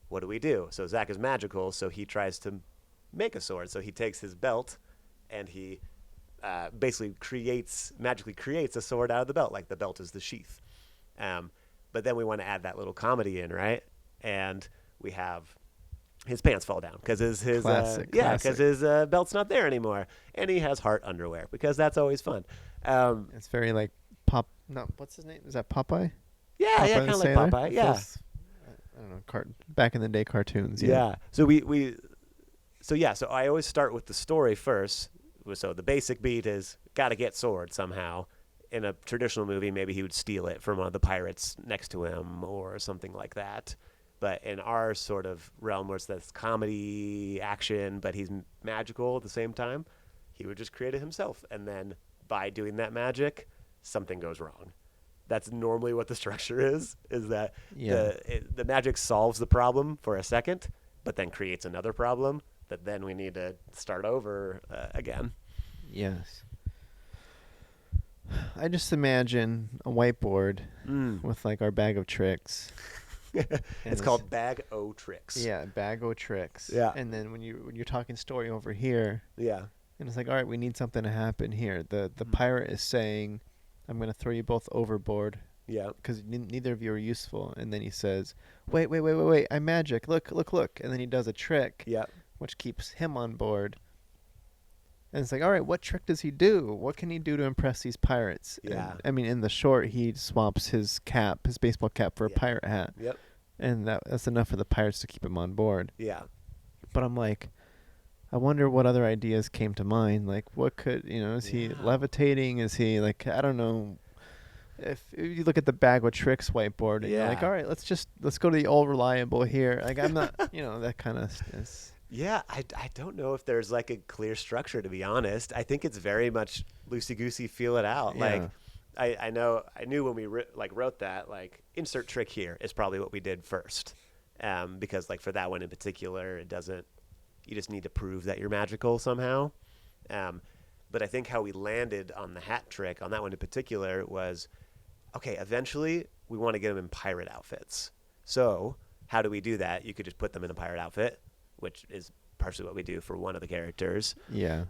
What do we do? So Zach is magical, so he tries to make a sword. So he takes his belt, and he basically magically creates a sword out of the belt, like the belt is the sheath. But then we want to add that little comedy in, right? And we have his pants fall down because his belt's not there anymore, and he has heart underwear because that's always fun. It's very like what's his name? Is that Popeye? Yeah, Popeye kind of like Popeye. Yeah, I don't know, back in the day cartoons. Yeah. So so I always start with the story first. So the basic beat is got to get sword somehow. In a traditional movie, maybe he would steal it from one of the pirates next to him or something like that. But in our sort of realm, where it's comedy, action, but he's magical at the same time, he would just create it himself. And then by doing that magic, something goes wrong. That's normally what the structure is that the magic solves the problem for a second, but then creates another problem that then we need to start over again. Yes. I just imagine a whiteboard with like our bag of tricks. It's called Bag O Tricks. Yeah, Bag O Tricks. Yeah. And then when you're talking story over here, yeah, and it's like, all right, we need something to happen here. The pirate is saying, I'm going to throw you both overboard. Yeah. Because neither of you are useful. And then he says, wait, I'm magic. Look. And then he does a trick. Yeah. Which keeps him on board. And it's like, all right, what trick does he do? What can he do to impress these pirates? Yeah. And, I mean, in the short, he swaps his baseball cap for a pirate hat. Yep. And that's enough for the pirates to keep him on board. Yeah. But I'm like, I wonder what other ideas came to mind. Like, what could, is he levitating? Is he, like, I don't know. If you look at the Bag of Tricks whiteboard, and you're like, all right, let's go to the old reliable here. Like, I'm not, that kind of is. Yeah, I don't know if there's like a clear structure, to be honest. I think it's very much loosey-goosey, feel it out. Yeah. Like, I knew when we wrote that, like, insert trick here is probably what we did first. Because, like, for that one in particular, you just need to prove that you're magical somehow. But I think how we landed on the hat trick, on that one in particular, was, okay, eventually we want to get them in pirate outfits. So how do we do that? You could just put them in a pirate outfit, which is partially what we do for one of the characters. Yeah.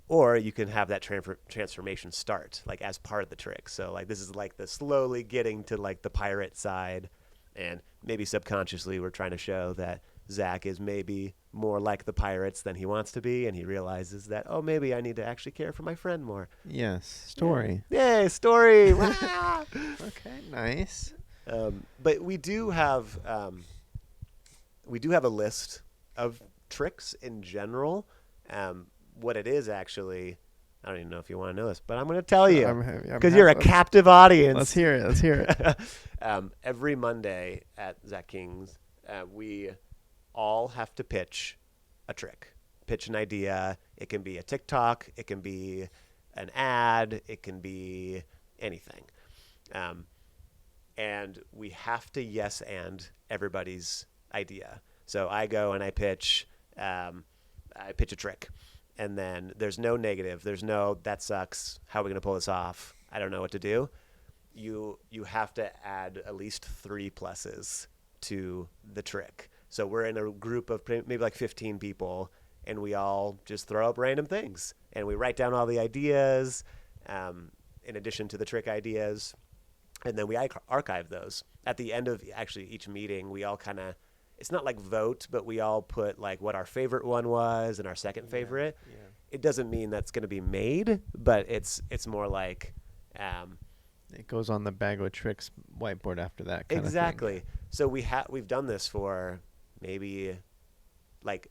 Or you can have that transformation start, like, as part of the trick. So, like, this is like the slowly getting to, like, the pirate side, and maybe subconsciously we're trying to show that Zach is maybe more like the pirates than he wants to be, and he realizes that, oh, maybe I need to actually care for my friend more. Yes. Story. Yay, story. Okay, nice. But we do have a list of tricks in general. What it is actually, I don't even know if you want to know this, but I'm going to tell you because you're a captive audience. Let's hear it. Every Monday at Zach King's, we all have to pitch a trick, pitch an idea. It can be a TikTok, it can be an ad, it can be anything. and we have to yes and everybody's idea. So I go and I pitch a trick, and then there's no negative. There's no that sucks. How are we going to pull this off? I don't know what to do. You have to add at least 3 pluses to the trick. So we're in a group of maybe like 15 people, and we all just throw up random things, and we write down all the ideas in addition to the trick ideas, and then we archive those. At the end of actually each meeting, we all kind of, it's not like vote, but we all put like what our favorite one was and our second favorite. Yeah. It doesn't mean that's going to be made, but it's more like it goes on the bag of tricks whiteboard after that kind exactly. of thing. So we've done this for maybe like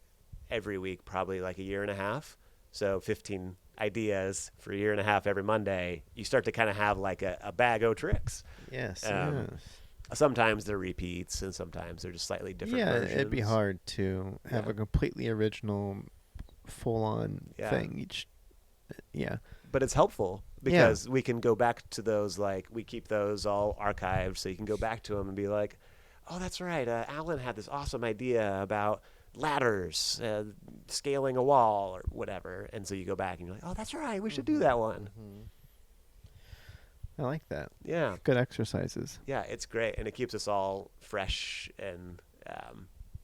every week, probably like a year and a half. So 15 ideas for a year and a half every Monday. You start to kind of have like a bag of tricks. Yes. Sometimes they're repeats, and sometimes they're just slightly different versions. It'd be hard to have a completely original, full-on thing each. Yeah. But it's helpful because we can go back to those, like we keep those all archived, so you can go back to them and be like, oh, that's right, Alan had this awesome idea about ladders, scaling a wall or whatever. And so you go back and you're like, oh, that's right, we should do that one. Mm-hmm. I like that. Yeah. Good exercises. Yeah, it's great. And it keeps us all fresh and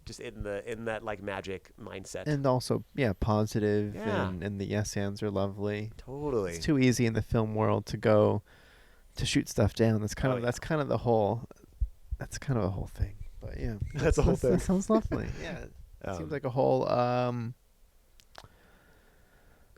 just in that like magic mindset. And also, positive and the yes ands are lovely. Totally. It's too easy in the film world to go to shoot stuff down. That's kind of the whole thing. But yeah. That's the whole thing. That sounds lovely. Yeah. It seems like a whole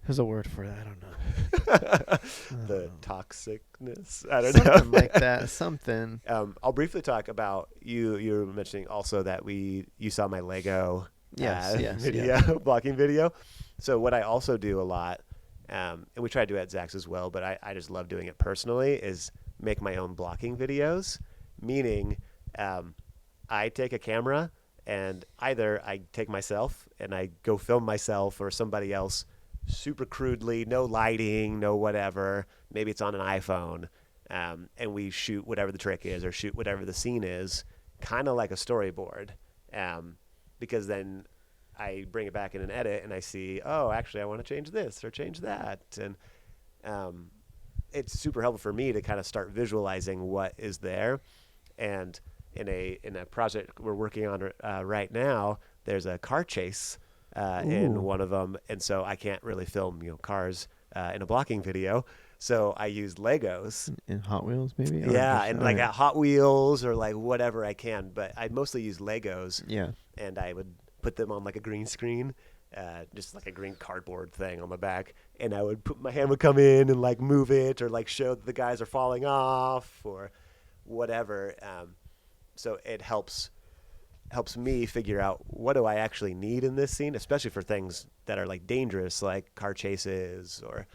there's a word for it. I don't know. The toxicness. I don't something know. Something like that. Something. I'll briefly talk about you. You were mentioning also that you saw my Lego video, blocking video. So what I also do a lot, and we try to do it at Zach's as well, but I just love doing it personally, is make my own blocking videos. Meaning, I take a camera and either I take myself and I go film myself or somebody else super crudely, no lighting, no whatever. Maybe it's on an iPhone, and we shoot whatever the trick is or shoot whatever the scene is, kind of like a storyboard, because then I bring it back in an edit and I see, oh, actually I want to change this or change that. And it's super helpful for me to kind of start visualizing what is there. And in a project we're working on right now, there's a car chase in one of them, and so I can't really film cars in a blocking video. So I use Legos in Hot Wheels, maybe. And like at Hot Wheels or like whatever I can. But I mostly use Legos. Yeah, and I would put them on like a green screen, just like a green cardboard thing on the back, and I would my hand would come in and like move it or like show that the guys are falling off or whatever. So it helps me figure out what do I actually need in this scene, especially for things that are like dangerous, like car chases or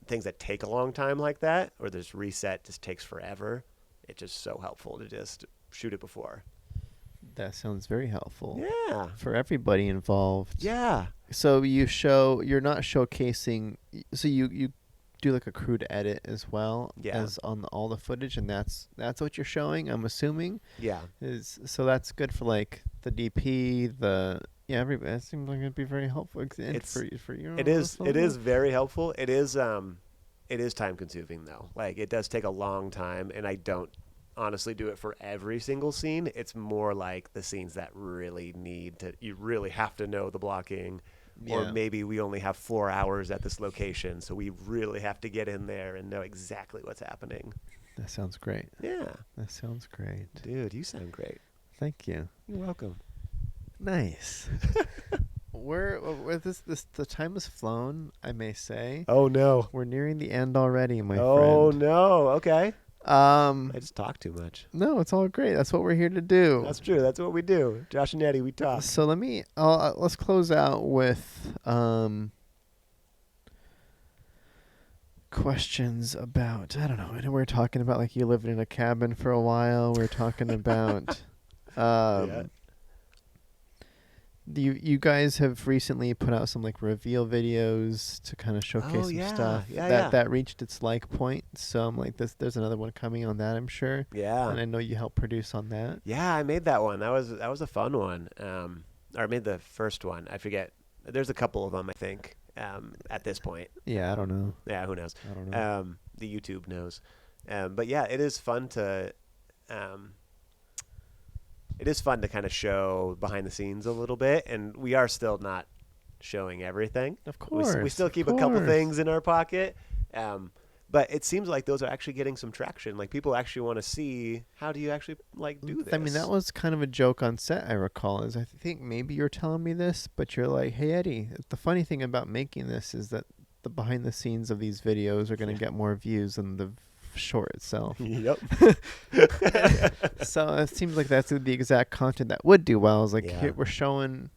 things that take a long time like that, or this reset just takes forever. It's just so helpful to just shoot it before. That sounds very helpful. Yeah. For everybody involved. Yeah. So you're not showcasing, so you do like a crude edit as well as on all the footage, and that's what you're showing, I'm assuming. Yeah. So that's good for like the DP, everybody. It seems like it'd be very helpful. It's for you. It is very helpful. It is time consuming though. Like it does take a long time, and I don't honestly do it for every single scene. It's more like the scenes that really you really have to know the blocking. Or maybe we only have 4 hours at this location, so we really have to get in there and know exactly what's happening. That sounds great. Yeah. That sounds great. Dude, you sound great. Thank you. You're welcome. Nice. The time has flown, I may say. Oh, no. We're nearing the end already, my friend. Oh, no. Okay. I just talk too much. No, it's all great. That's what we're here to do. That's true. That's what we do. Josh and Eddie, we talk. So let's close out with questions about, I don't know. I know we were talking about like you lived in a cabin for a while. We were talking about you guys have recently put out some like reveal videos to kind of showcase some stuff that reached its like point. So I'm like, there's another one coming on that, I'm sure. Yeah. And I know you helped produce on that. Yeah, I made that one. That was a fun one. Or I made the first one. I forget. There's a couple of them, I think, at this point. Yeah, I don't know. Yeah, who knows? I don't know. The YouTube knows. But yeah, it is fun to kind of show behind the scenes a little bit, and we are still not showing everything. Of course. We still keep a couple things in our pocket. But it seems like those are actually getting some traction. Like, people actually want to see, how do you actually like do this? I mean, that was kind of a joke on set, I recall. Is I think maybe you're telling me this, but you're like, hey, Eddie, the funny thing about making this is that the behind the scenes of these videos are going to get more views than the short itself. Yep. So it seems like that's the exact content that would do well. Is like, here, we're showing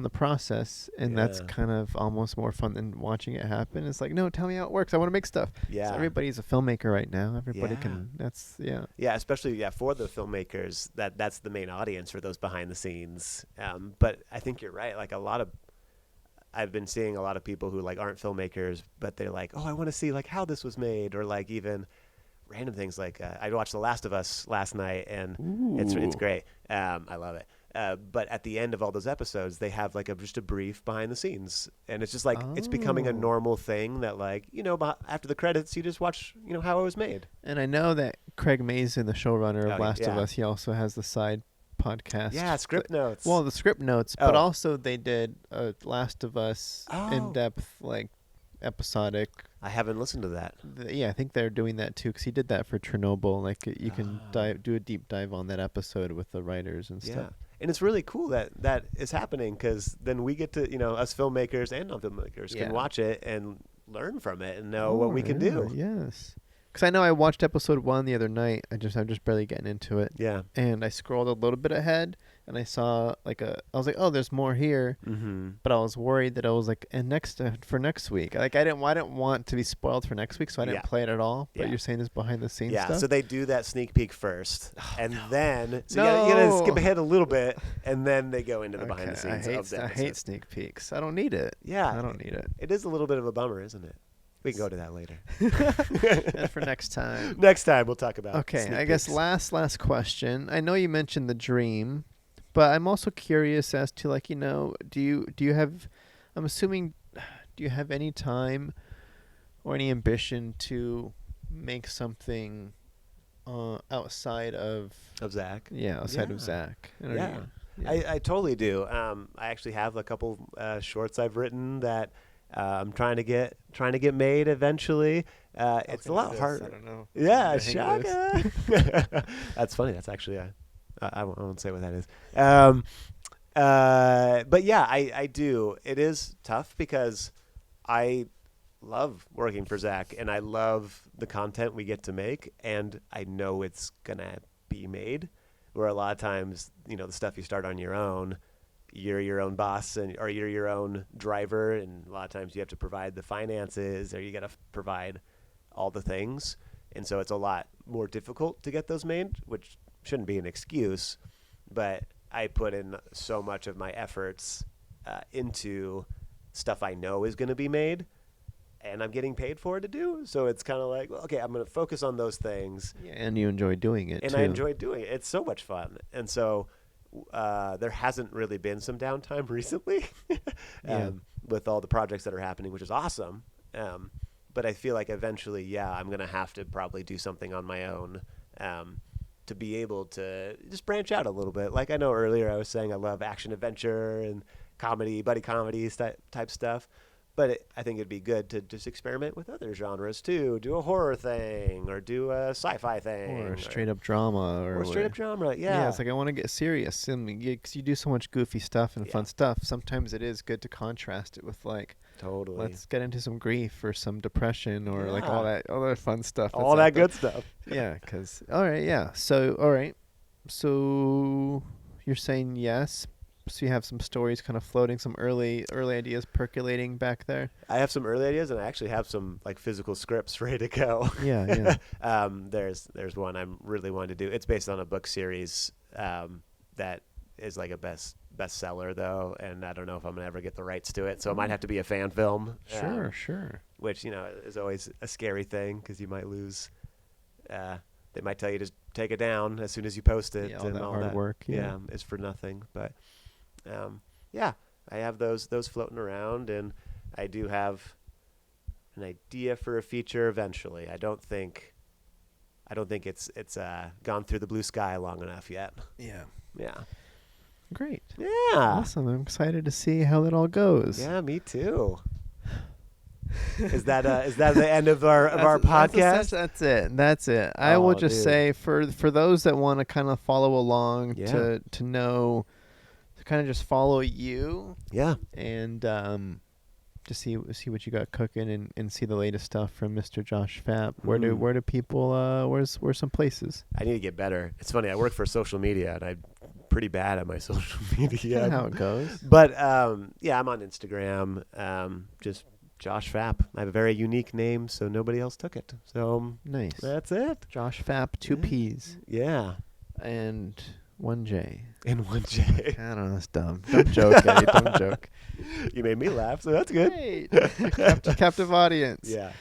the process, and that's kind of almost more fun than watching it happen. It's like, no, tell me how it works. I want to make stuff. Yeah. So everybody's a filmmaker right now. Everybody can. That's Yeah, especially for the filmmakers. That's the main audience for those behind the scenes. But I think you're right. Like, I've been seeing a lot of people who like aren't filmmakers, but they're like, oh, I want to see like how this was made, or like even random things. Like I watched The Last of Us last night, and it's great. I love it. But at the end of all those episodes, they have like just a brief behind the scenes, and it's just like it's becoming a normal thing that, like, after the credits, you just watch how it was made. And I know that Craig Mazin, the showrunner of Last of Us, he also has the side podcast. Yeah, script notes. Well, the script notes, but also they did a Last of Us in-depth, like, episodic. I haven't listened to that. Yeah, I think they're doing that too, because he did that for Chernobyl. Like, you can do a deep dive on that episode with the writers and stuff. And it's really cool that is happening, because then we get to, us filmmakers and non-filmmakers can watch it and learn from it and know what we can do. Yes. Because I know I watched episode 1 the other night. I'm just barely getting into it. Yeah. And I scrolled a little bit ahead, and I saw I was like, oh, there's more here. Mm-hmm. But I was worried that I was like, and for next week. Like, I didn't want to be spoiled for next week, so I didn't play it at all. But you're saying this behind the scenes stuff? Yeah, so they do that sneak peek first, and then you gotta skip ahead a little bit, and then they go into the behind the scenes of the episode. I hate sneak peeks. I don't need it. Yeah. I don't need it. It is a little bit of a bummer, isn't it? We can go to that later. And for next time. Next time we'll talk about Okay, I guess last question. I know you mentioned the dream, but I'm also curious as to, like, do you have, I'm assuming, do you have any time or any ambition to make something outside of Zach? Yeah, outside of Zach. I totally do. I actually have a couple shorts I've written that I'm trying to get made eventually. It's a lot harder. I don't know. Yeah, shaka. That's funny. That's actually I won't say what that is. But yeah, I do. It is tough because I love working for Zach, and I love the content we get to make, and I know it's gonna be made. Where a lot of times, the stuff you start on your own, you're your own boss, or you're your own driver, and a lot of times you have to provide the finances, or you got to provide all the things, and so it's a lot more difficult to get those made, which shouldn't be an excuse, but I put in so much of my efforts into stuff I know is going to be made, and I'm getting paid for it to do, so it's kind of like, well, okay, I'm going to focus on those things. Yeah, and you enjoy doing it, and too. I enjoy doing it. It's so much fun, and so there hasn't really been some downtime recently with all the projects that are happening, which is awesome. But I feel like eventually, I'm going to have to probably do something on my own to be able to just branch out a little bit. Like, I know earlier I was saying I love action adventure and comedy, buddy comedies type stuff. But I think it'd be good to just experiment with other genres too. Do a horror thing, or do a sci-fi thing, or straight up drama, or straight up drama. Yeah, it's like I want to get serious, and because you do so much goofy stuff and fun stuff, sometimes it is good to contrast it with, like, totally, let's get into some grief or some depression or like all that fun stuff, all that good stuff. Yeah, because so you're saying yes. So you have some stories kind of floating, some early ideas percolating back there? I have some early ideas, and I actually have some, like, physical scripts ready to go. Yeah. There's one I'm really wanting to do. It's based on a book series that is like a bestseller though, and I don't know if I'm gonna ever get the rights to it, so it might have to be a fan film. Sure. Which is always a scary thing because you might lose. They might tell you to take it down as soon as you post it. Yeah, all and that all hard that work. Yeah. is for nothing. But I have those floating around, and I do have an idea for a feature eventually. I don't think it's gone through the blue sky long enough yet. Yeah. Yeah. Great. Yeah. Awesome. I'm excited to see how that all goes. Yeah, me too. Is that the end of our podcast? That's it. I will just say for those that want to kind of follow along to know, to kind of just follow you. Yeah. And to see what you got cooking and see the latest stuff from Mr. Josh Fapp. Where do people where's some places? I need to get better. It's funny. I work for social media and I'm pretty bad at my social media. That's how it goes. But I'm on Instagram. Just Josh Fapp. I have a very unique name, so nobody else took it. So nice. That's it. Josh Fapp, 2 P's. Yeah. And 1 J. And 1 J. I don't know. That's dumb. Don't joke, Eddie. Don't joke. You made me laugh, so that's good. Great. Captive audience. Yeah.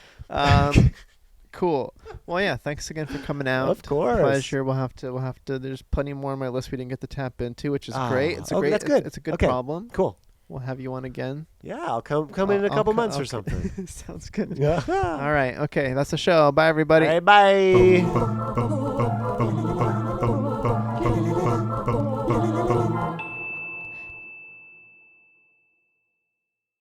Cool. Well, yeah. Thanks again for coming out. Of course. Pleasure. We'll have to. There's plenty more on my list we didn't get to tap into, which is great. It's great. That's good. It's a good problem. Cool. We'll have you on again. Yeah, I'll come in a couple months or something. Sounds good. Yeah. All right. Okay. That's the show. Bye, everybody. All right, bye.